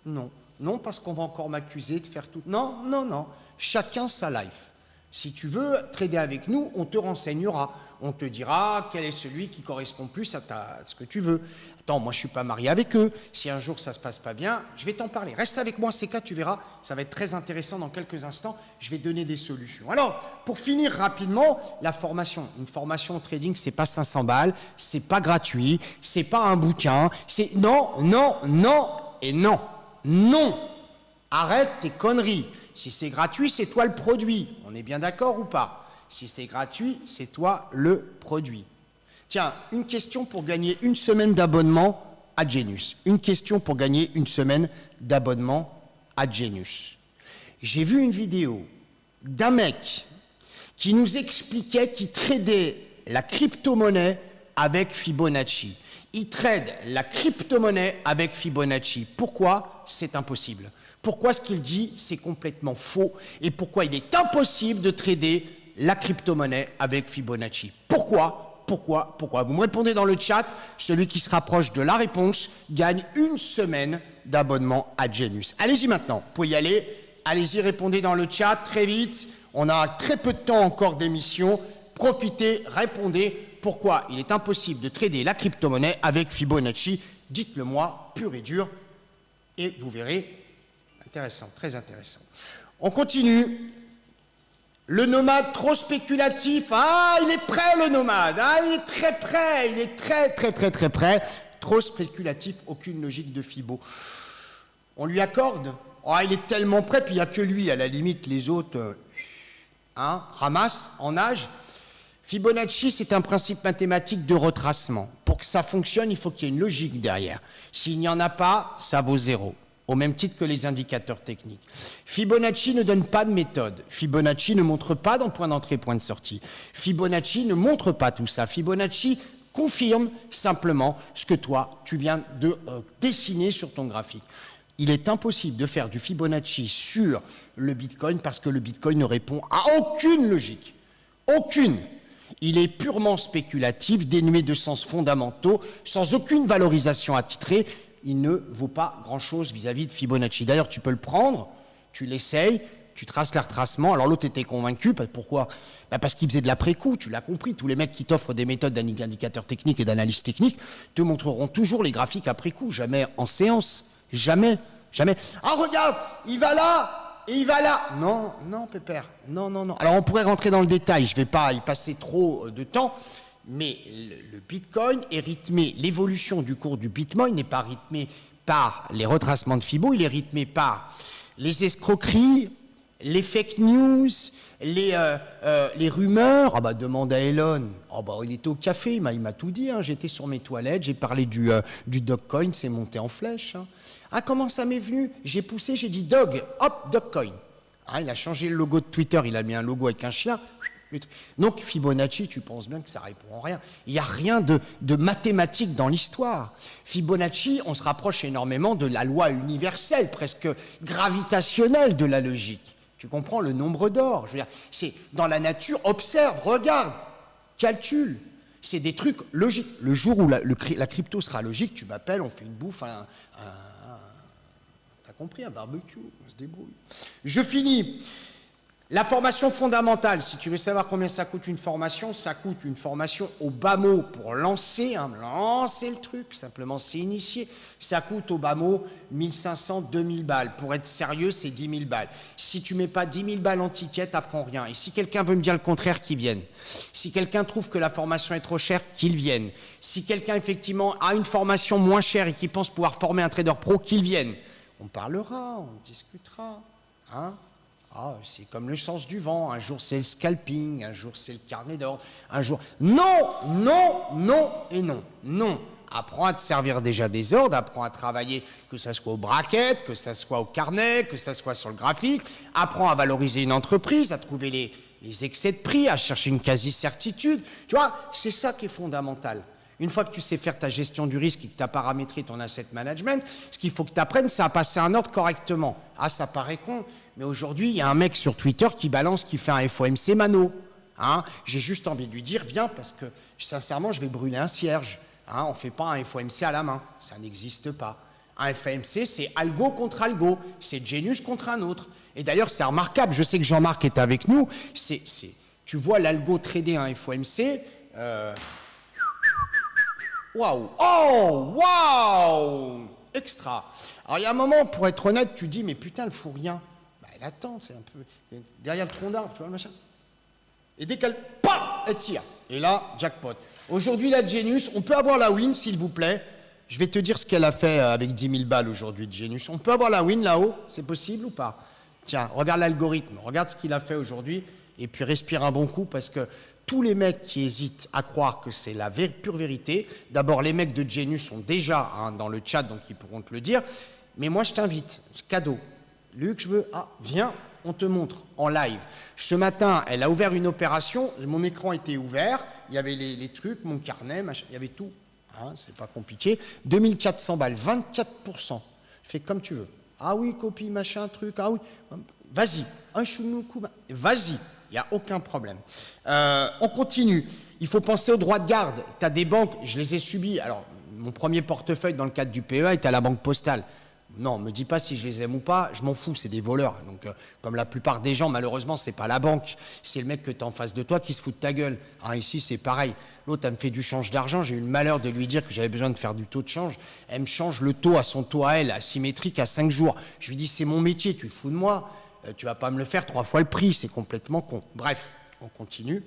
non, parce qu'on va encore m'accuser de faire tout. Non. Chacun sa life. Si tu veux trader avec nous, on te renseignera. On te dira quel est celui qui correspond plus à ce que tu veux. Attends, moi je ne suis pas marié avec eux. Si un jour ça ne se passe pas bien, je vais t'en parler. Reste avec moi, CK, tu verras. Ça va être très intéressant dans quelques instants. Je vais donner des solutions. Alors, pour finir rapidement, la formation. Une formation au trading, ce n'est pas 500 balles, ce n'est pas gratuit, ce n'est pas un bouquin. C'est non, non, non et non. Non. Arrête tes conneries. Si c'est gratuit, c'est toi le produit. On est bien d'accord ou pas? Si c'est gratuit, c'est toi le produit. Tiens, une question pour gagner une semaine d'abonnement à Genius. Une question pour gagner une semaine d'abonnement à Genius. J'ai vu une vidéo d'un mec qui nous expliquait qu'il tradait la crypto-monnaie avec Fibonacci. Il trade la crypto-monnaie avec Fibonacci. Pourquoi? C'est impossible. Pourquoi ce qu'il dit, c'est complètement faux? Et pourquoi il est impossible de trader la crypto-monnaie avec Fibonacci? Pourquoi? Vous me répondez dans le chat. Celui qui se rapproche de la réponse gagne une semaine d'abonnement à Genius. Allez-y maintenant, vous pouvez y aller. Allez-y, répondez dans le chat très vite. On a très peu de temps encore d'émission. Profitez, répondez. Pourquoi il est impossible de trader la crypto-monnaie avec Fibonacci? Dites-le moi, pur et dur, et vous verrez. Intéressant, très intéressant. On continue. Le nomade trop spéculatif. Ah, il est prêt le nomade. Ah, il est très prêt. Il est très prêt. Trop spéculatif, aucune logique de Fibo. On lui accorde. Oh, il est tellement prêt, puis il n'y a que lui. À la limite, les autres ramassent en âge. Fibonacci, c'est un principe mathématique de retracement. Pour que ça fonctionne, il faut qu'il y ait une logique derrière. S'il n'y en a pas, ça vaut 0. Au même titre que les indicateurs techniques. Fibonacci ne donne pas de méthode. Fibonacci ne montre pas dans point d'entrée, point de sortie. Fibonacci ne montre pas tout ça. Fibonacci confirme simplement ce que toi, tu viens de dessiner sur ton graphique. Il est impossible de faire du Fibonacci sur le Bitcoin parce que le Bitcoin ne répond à aucune logique. Aucune. Il est purement spéculatif, dénué de sens fondamentaux, sans aucune valorisation attitrée. Il ne vaut pas grand-chose vis-à-vis de Fibonacci. D'ailleurs, tu peux le prendre, tu l'essayes, tu traces les retracements. Alors l'autre était convaincu, pourquoi? Parce qu'il faisait de l'après-coup, tu l'as compris. Tous les mecs qui t'offrent des méthodes d'indicateurs techniques et d'analyse technique te montreront toujours les graphiques après-coup, jamais en séance. Jamais, jamais. Ah, regarde, il va là et il va là. Non, non, pépère, non, non, non. Alors on pourrait rentrer dans le détail, je ne vais pas y passer trop de temps. Mais le Bitcoin est rythmé, l'évolution du cours du Bitcoin n'est pas rythmée par les retracements de Fibo, il est rythmé par les escroqueries, les fake news, les rumeurs. Ah bah demande à Elon, oh bah il était au café, il m'a tout dit, hein. J'étais sur mes toilettes, j'ai parlé du Dogecoin, c'est monté en flèche. Hein. Ah comment ça m'est venu? J'ai poussé, j'ai dit Dog, hop, Dogecoin. Ah, il a changé le logo de Twitter, il a mis un logo avec un chien. Donc Fibonacci, tu penses bien que ça répond en rien. Il n'y a rien de mathématique dans l'histoire. Fibonacci, on se rapproche énormément de la loi universelle, presque gravitationnelle de la logique. Tu comprends le nombre d'or? Je veux dire, c'est dans la nature, observe, regarde, calcule. C'est des trucs logiques. Le jour où la crypto sera logique, tu m'appelles, on fait une bouffe, t'as compris, un barbecue, on se débrouille. Je finis. La formation fondamentale, si tu veux savoir combien ça coûte une formation, ça coûte une formation au bas mot pour lancer le truc, simplement c'est initié. Ça coûte au bas mot 1500, 2000 balles. Pour être sérieux, c'est 10 000 balles. Si tu mets pas 10 000 balles en ticket, t'apprends rien. Et si quelqu'un veut me dire le contraire, qu'il vienne. Si quelqu'un trouve que la formation est trop chère, qu'il vienne. Si quelqu'un effectivement a une formation moins chère et qui pense pouvoir former un trader pro, qu'il vienne. On parlera, on discutera, hein. Ah, c'est comme le sens du vent. Un jour, c'est le scalping. Un jour, c'est le carnet d'ordre. Un jour... Non, non, non et non. Non. Apprends à te servir déjà des ordres. Apprends à travailler, que ça soit au bracket, que ça soit au carnet, que ça soit sur le graphique. Apprends à valoriser une entreprise, à trouver les excès de prix, à chercher une quasi-certitude. Tu vois, c'est ça qui est fondamental. Une fois que tu sais faire ta gestion du risque et que tu as paramétré ton asset management, ce qu'il faut que tu apprennes, c'est à passer un ordre correctement. Ah, ça paraît con, mais aujourd'hui, il y a un mec sur Twitter qui balance, qui fait un FOMC mano. Hein, j'ai juste envie de lui dire, viens, parce que sincèrement, je vais brûler un cierge. Hein, on ne fait pas un FOMC à la main, ça n'existe pas. Un FAMC, c'est algo contre algo, c'est Genius contre un autre. Et d'ailleurs, c'est remarquable, je sais que Jean-Marc est avec nous, tu vois l'algo trader un FOMC, waouh, oh, waouh, extra. Alors il y a un moment, pour être honnête, tu dis, mais putain, elle fout rien. Bah, elle attend, c'est un peu, derrière le tronc d'arbre, tu vois le machin. Et dès qu'elle, pam, elle tire. Et là, jackpot. Aujourd'hui, la Genius, on peut avoir la win, s'il vous plaît. Je vais te dire ce qu'elle a fait avec 10 000 balles aujourd'hui de Genius. On peut avoir la win là-haut, c'est possible ou pas? Tiens, regarde l'algorithme, regarde ce qu'il a fait aujourd'hui, et puis respire un bon coup, parce que tous les mecs qui hésitent à croire que c'est la pure vérité, d'abord les mecs de Genius sont déjà dans le chat, donc ils pourront te le dire, mais moi je t'invite, c'est cadeau. Luc, je veux, viens, on te montre en live. Ce matin, elle a ouvert une opération, mon écran était ouvert, il y avait les trucs, mon carnet, machin, il y avait tout. C'est pas compliqué. 2400 balles, 24%. Fais comme tu veux. Ah oui, copie, machin, truc, ah oui. Vas-y, un choumoukou, vas-y, il n'y a aucun problème. On continue. Il faut penser aux droits de garde. Tu as des banques, je les ai subis. Alors, mon premier portefeuille dans le cadre du PEA était à la Banque Postale. Non, me dis pas si je les aime ou pas, je m'en fous, c'est des voleurs. Donc, comme la plupart des gens, malheureusement, c'est pas la banque, c'est le mec que tu as en face de toi qui se fout de ta gueule. Ici, c'est pareil. L'autre, elle me fait du change d'argent, j'ai eu le malheur de lui dire que j'avais besoin de faire du taux de change. Elle me change le taux à son taux à elle, asymétrique à 5 jours. Je lui dis, c'est mon métier, tu te fous de moi, tu vas pas me le faire 3 fois le prix, c'est complètement con. Bref. On continue.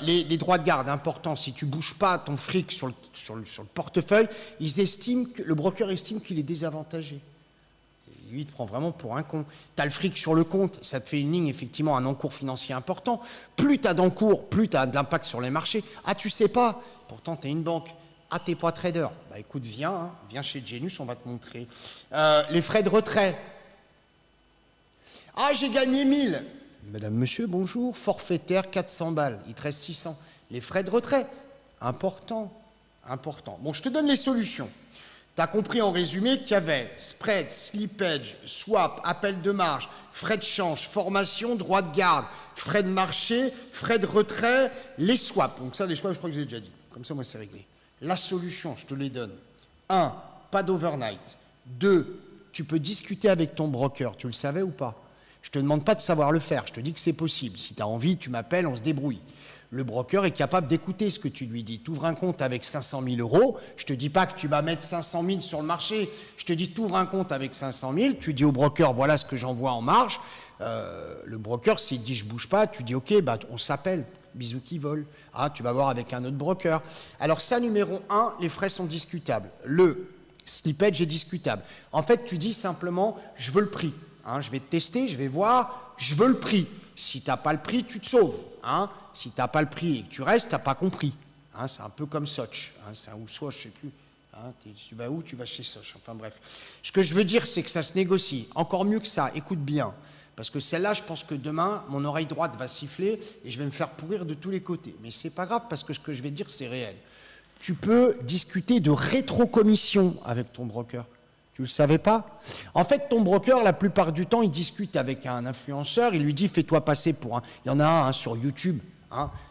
Les droits de garde, important, si tu ne bouges pas ton fric sur le portefeuille, le broker estime qu'il est désavantagé. Et lui, il te prend vraiment pour un con. Tu as le fric sur le compte, ça te fait une ligne, effectivement, un encours financier important. Plus tu as d'encours, plus tu as de l'impact sur les marchés. Ah, tu sais pas, pourtant tu es une banque. Ah, t'es pas trader. Bah écoute, viens chez Genius, on va te montrer. Les frais de retrait. Ah, j'ai gagné 1000. Madame, monsieur, bonjour, forfaitaire, 400 balles, il te reste 600. Les frais de retrait, important, important. Bon, je te donne les solutions. Tu as compris en résumé qu'il y avait spread, slippage, swap, appel de marge, frais de change, formation, droit de garde, frais de marché, frais de retrait, les swaps. Donc ça, les swaps, je crois que j'ai déjà dit. Comme ça, moi, c'est réglé. La solution, je te les donne. 1, pas d'overnight. 2, tu peux discuter avec ton broker. Tu le savais ou pas? Je ne te demande pas de savoir le faire, je te dis que c'est possible. Si tu as envie, tu m'appelles, on se débrouille. Le broker est capable d'écouter ce que tu lui dis. Tu ouvres un compte avec 500 000 euros, je ne te dis pas que tu vas mettre 500 000 sur le marché, je te dis tu ouvres un compte avec 500 000, tu dis au broker voilà ce que j'envoie en marge. Le broker, s'il dit je ne bouge pas, tu dis ok, bah, on s'appelle, bisous qui volent. Ah, tu vas voir avec un autre broker. Alors ça, numéro 1, les frais sont discutables. Le slippage est discutable. En fait, tu dis simplement je veux le prix. Je vais te tester, je vais voir, je veux le prix. Si tu n'as pas le prix, tu te sauves. Si tu n'as pas le prix et que tu restes, tu n'as pas compris. C'est un peu comme Soch. C'est un ou Soch, je ne sais plus. Tu vas où? Tu vas chez Soch. Enfin bref. Ce que je veux dire, c'est que ça se négocie. Encore mieux que ça, écoute bien. Parce que celle-là, je pense que demain, mon oreille droite va siffler et je vais me faire pourrir de tous les côtés. Mais ce n'est pas grave parce que ce que je vais dire, c'est réel. Tu peux discuter de rétrocommission avec ton broker. Tu ne le savais pas? En fait, ton broker, la plupart du temps, il discute avec un influenceur, il lui dit « fais-toi passer pour un… » Il y en a un sur YouTube.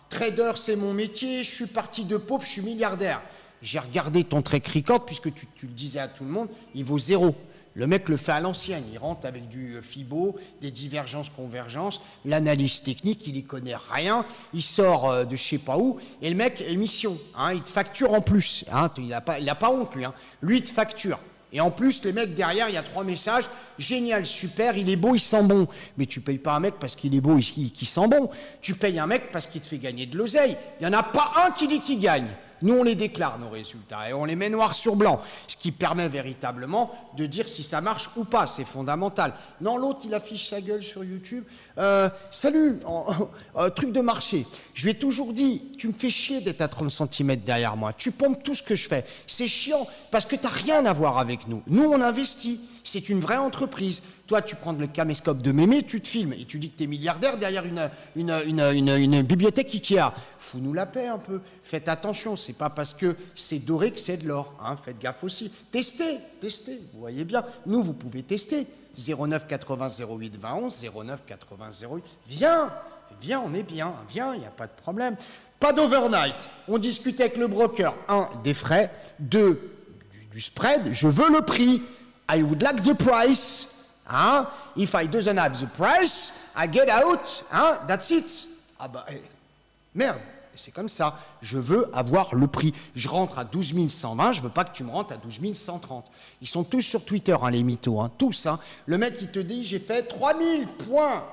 Trader, c'est mon métier, je suis parti de pauvre, je suis milliardaire. J'ai regardé ton track record, puisque tu le disais à tout le monde, il vaut 0. Le mec le fait à l'ancienne, il rentre avec du FIBO, des divergences, convergences, l'analyse technique, il n'y connaît rien, il sort de je sais pas où, et le mec, émission, il te facture en plus. Il n'a pas honte, lui. Lui, il te facture. Et en plus, les mecs derrière, il y a 3 messages. Génial, super, il est beau, il sent bon. Mais tu ne payes pas un mec parce qu'il est beau et qu'il sent bon. Tu payes un mec parce qu'il te fait gagner de l'oseille. Il n'y en a pas un qui dit qu'il gagne. Nous, on les déclare, nos résultats, et on les met noir sur blanc, ce qui permet véritablement de dire si ça marche ou pas, c'est fondamental. Non, l'autre, il affiche sa gueule sur YouTube. Salut, truc de marché. Je lui ai toujours dit, tu me fais chier d'être à 30 cm derrière moi, tu pompes tout ce que je fais. C'est chiant, parce que tu n'as rien à voir avec nous. Nous, on investit. C'est une vraie entreprise. Toi, tu prends le caméscope de Mémé, tu te filmes et tu dis que tu es milliardaire derrière une bibliothèque Ikea. Fous-nous la paix un peu. Faites attention, c'est pas parce que c'est doré que c'est de l'or. Faites gaffe aussi. Testez. Vous voyez bien. Nous, vous pouvez tester. 09 80 08 20 11, 09 80 08. Viens, on est bien. Viens, il n'y a pas de problème. Pas d'overnight. On discute avec le broker. 1, des frais. 2, du spread, je veux le prix. I would like the price. Hein? If I don't have the price, I get out. Hein? That's it. Ah bah, merde, c'est comme ça. Je veux avoir le prix. Je rentre à 12 120, je veux pas que tu me rentres à 12 130. Ils sont tous sur Twitter, hein, les mythos, hein, tous. Hein. Le mec, il te dit, j'ai fait 3000 points.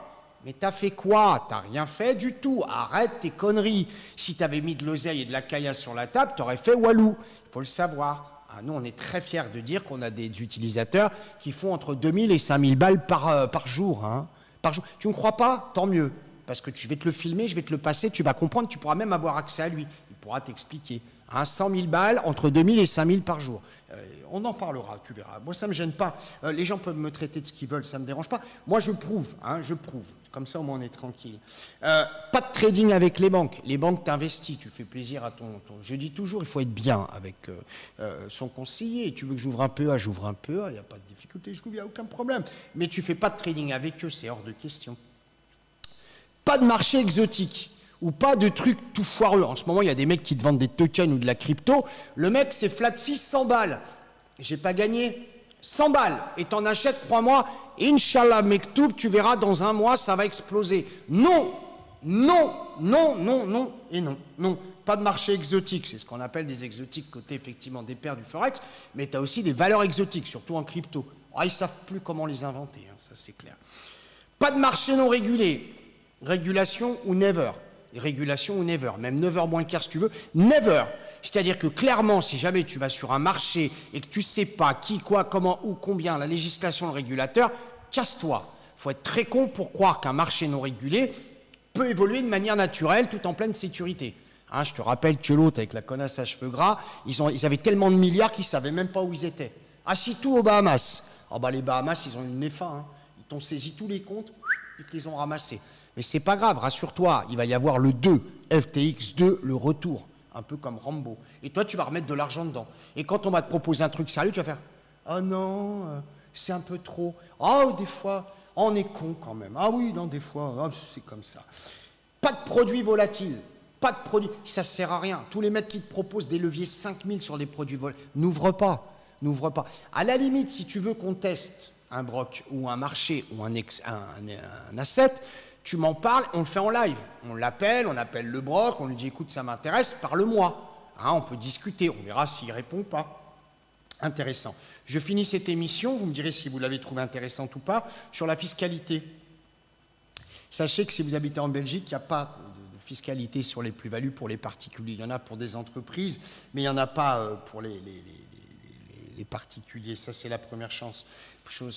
Mais t'as fait quoi? T'as rien fait du tout. Arrête tes conneries. Si t'avais mis de l'oseille et de la caillasse sur la table, t'aurais fait walou. Il faut le savoir. Ah, nous, on est très fiers de dire qu'on a des utilisateurs qui font entre 2000 et 5000 balles par jour, hein. Par jour. Tu ne me crois pas? Tant mieux. Parce que je vais te le filmer, je vais te le passer, tu vas comprendre, tu pourras même avoir accès à lui. Il pourra t'expliquer. Hein, 100 000 balles, entre 2000 et 5000 par jour. On en parlera, tu verras. Moi, ça ne me gêne pas. Les gens peuvent me traiter de ce qu'ils veulent, ça ne me dérange pas. Moi, je prouve, hein, je prouve. Comme ça, au moins, on est tranquille. Pas de trading avec les banques. Les banques t'investissent, tu fais plaisir à ton... Je dis toujours, il faut être bien avec son conseiller. Tu veux que j'ouvre un PEA, j'ouvre un PEA, il n'y a pas de difficulté, il n'y a aucun problème. Mais tu ne fais pas de trading avec eux, c'est hors de question. Pas de marché exotique ou pas de trucs tout foireux. En ce moment, il y a des mecs qui te vendent des tokens ou de la crypto. Le mec, c'est flat fee 100 balles. J'ai pas gagné 100 balles. Et t'en achètes, crois-moi, Inch'Allah, Mektoub, tu verras, dans un mois, ça va exploser. Non, non, non, non, non et non, non. Pas de marché exotique. C'est ce qu'on appelle des exotiques côté, effectivement, des paires du Forex. Mais tu as aussi des valeurs exotiques, surtout en crypto. Ah, ils ne savent plus comment les inventer, hein, ça c'est clair. Pas de marché non régulé. Régulation ou never. Régulation ou never. Même 9h moins le quart si tu veux. Never. C'est-à-dire que clairement, si jamais tu vas sur un marché et que tu ne sais pas qui, quoi, comment, où, combien, la législation, le régulateur, casse-toi. Il faut être très con pour croire qu'un marché non régulé peut évoluer de manière naturelle tout en pleine sécurité. Hein, je te rappelle que l'autre, avec la connasse à cheveux gras, ils avaient tellement de milliards qu'ils ne savaient même pas où ils étaient. Assis tout aux Bahamas. Ah bah les Bahamas, ils ont une nez fin. Hein. Ils t'ont saisi tous les comptes, ils te les ont ramassés. Mais c'est pas grave, rassure-toi, il va y avoir le 2, FTX 2, le retour, un peu comme Rambo. Et toi, tu vas remettre de l'argent dedans. Et quand on va te proposer un truc sérieux, tu vas faire « Ah non, c'est un peu trop. Ah, des fois, on est con quand même. Ah oui, non, des fois, c'est comme ça. » Pas de produits volatiles, pas de produits, ça ne sert à rien. Tous les mecs qui te proposent des leviers 5000 sur les produits volatiles, n'ouvre pas, n'ouvre pas. À la limite, si tu veux qu'on teste un broc ou un marché ou un asset, tu m'en parles, on le fait en live. On l'appelle, on appelle le broc, on lui dit écoute, ça m'intéresse, parle-moi. Hein, on peut discuter, on verra s'il répond ou pas. Intéressant. Je finis cette émission, vous me direz si vous l'avez trouvée intéressante ou pas, sur la fiscalité. Sachez que si vous habitez en Belgique, il n'y a pas de fiscalité sur les plus-values pour les particuliers. Il y en a pour des entreprises, mais il n'y en a pas pour les particuliers. Ça, c'est la première chose.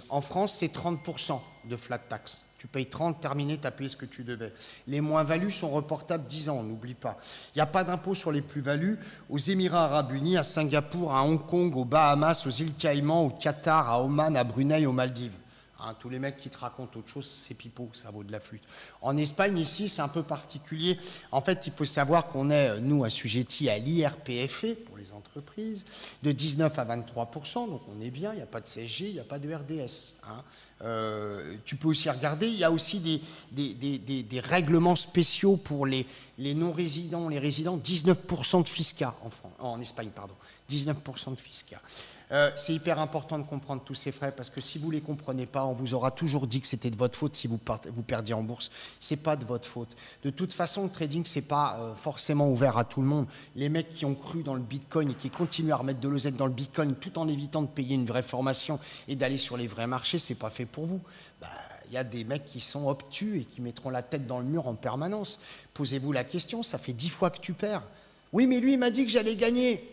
En France, c'est 30% de flat tax. Tu payes 30, terminé, tu as payé ce que tu devais. Les moins-values sont reportables 10 ans, n'oublie pas. Il n'y a pas d'impôt sur les plus-values aux Émirats Arabes Unis, à Singapour, à Hong Kong, aux Bahamas, aux îles Caïmans, au Qatar, à Oman, à Brunei, aux Maldives. Hein, tous les mecs qui te racontent autre chose, c'est pipeau, ça vaut de la flûte. En Espagne, ici, c'est un peu particulier. En fait, il faut savoir qu'on est, nous, assujettis à l'IRPFE pour les entreprises, de 19 à 23%, donc on est bien, il n'y a pas de CSG, il n'y a pas de RDS. Hein. Tu peux aussi regarder, il y a aussi des règlements spéciaux pour les non-résidents, les résidents, 19% de fiscal en Espagne, pardon, 19% de fiscal. C'est hyper important de comprendre tous ces frais parce que si vous ne les comprenez pas, on vous aura toujours dit que c'était de votre faute si vous perdiez en bourse. Ce n'est pas de votre faute. De toute façon, le trading, ce n'est pas forcément ouvert à tout le monde. Les mecs qui ont cru dans le Bitcoin et qui continuent à remettre de l'oseille dans le Bitcoin tout en évitant de payer une vraie formation et d'aller sur les vrais marchés, ce n'est pas fait pour vous. Il y a des mecs qui sont obtus et qui mettront la tête dans le mur en permanence. Posez-vous la question, ça fait 10 fois que tu perds. Oui, mais lui, il m'a dit que j'allais gagner.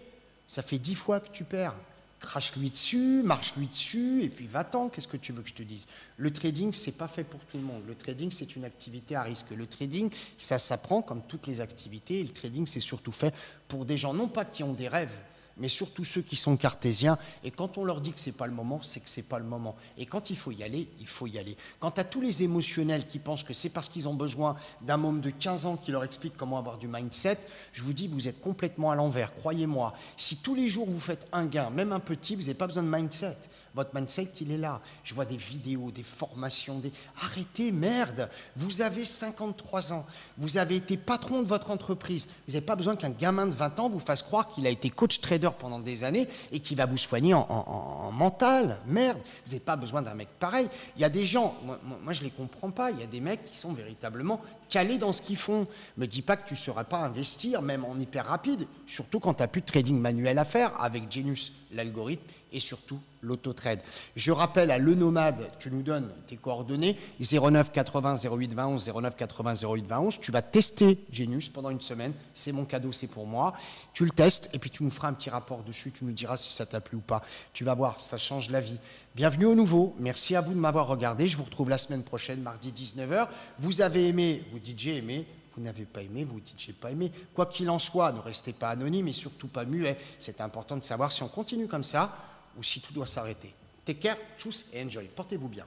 Ça fait 10 fois que tu perds. Crache-lui dessus, marche-lui dessus, et puis va-t'en, qu'est-ce que tu veux que je te dise? Le trading, c'est pas fait pour tout le monde. Le trading, c'est une activité à risque. Le trading, ça s'apprend comme toutes les activités, et le trading, c'est surtout fait pour des gens, non pas qui ont des rêves, mais surtout ceux qui sont cartésiens. Et quand on leur dit que c'est pas le moment, c'est que c'est pas le moment. Et quand il faut y aller, il faut y aller. Quant à tous les émotionnels qui pensent que c'est parce qu'ils ont besoin d'un môme de 15 ans qui leur explique comment avoir du mindset, je vous dis, vous êtes complètement à l'envers. Croyez-moi, si tous les jours vous faites un gain, même un petit, vous n'avez pas besoin de mindset. Votre mindset, il est là. Je vois des vidéos, des formations, Arrêtez, merde. Vous avez 53 ans. Vous avez été patron de votre entreprise. Vous n'avez pas besoin qu'un gamin de 20 ans vous fasse croire qu'il a été coach trader pendant des années et qu'il va vous soigner en mental. Merde. Vous n'avez pas besoin d'un mec pareil. Il y a des gens, moi je ne les comprends pas. Il y a des mecs qui sont véritablement calés dans ce qu'ils font. Me dis pas que tu ne saurais pas investir, même en hyper rapide, surtout quand tu n'as plus de trading manuel à faire avec Genius, l'algorithme, et surtout l'auto-trade. Je rappelle à Le Nomade, tu nous donnes tes coordonnées, 09 80 08 20 11, 09 80 08 20 11. Tu vas tester Genius pendant une semaine. C'est mon cadeau, c'est pour moi. Tu le testes et puis tu nous feras un petit rapport dessus. Tu nous diras si ça t'a plu ou pas. Tu vas voir, ça change la vie. Bienvenue au nouveau. Merci à vous de m'avoir regardé. Je vous retrouve la semaine prochaine, mardi 19h. Vous avez aimé, vous dites j'ai aimé. Vous n'avez pas aimé, vous dites j'ai pas aimé. Quoi qu'il en soit, ne restez pas anonyme et surtout pas muet. C'est important de savoir si on continue comme ça ou si tout doit s'arrêter. Take care, tchuss et enjoy. Portez-vous bien.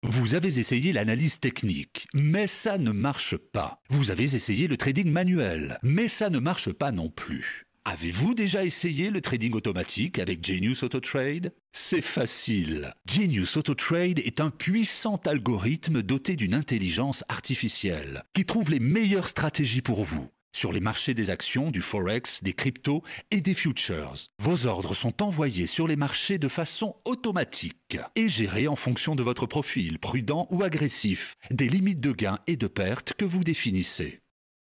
Vous avez essayé l'analyse technique, mais ça ne marche pas. Vous avez essayé le trading manuel, mais ça ne marche pas non plus. Avez-vous déjà essayé le trading automatique avec Genius AutoTrade? C'est facile. Genius AutoTrade est un puissant algorithme doté d'une intelligence artificielle qui trouve les meilleures stratégies pour vous. Sur les marchés des actions, du forex, des cryptos et des futures. Vos ordres sont envoyés sur les marchés de façon automatique et gérés en fonction de votre profil, prudent ou agressif, des limites de gains et de pertes que vous définissez.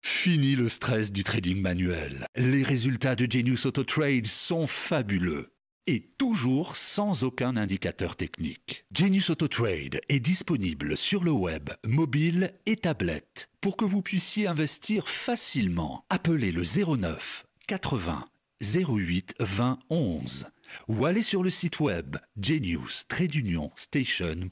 Fini le stress du trading manuel. Les résultats de Genius AutoTrade sont fabuleux. Et toujours sans aucun indicateur technique. Genius AutoTrade est disponible sur le web, mobile et tablette pour que vous puissiez investir facilement. Appelez le 09 80 08 20 11 ou allez sur le site web genius-station.com.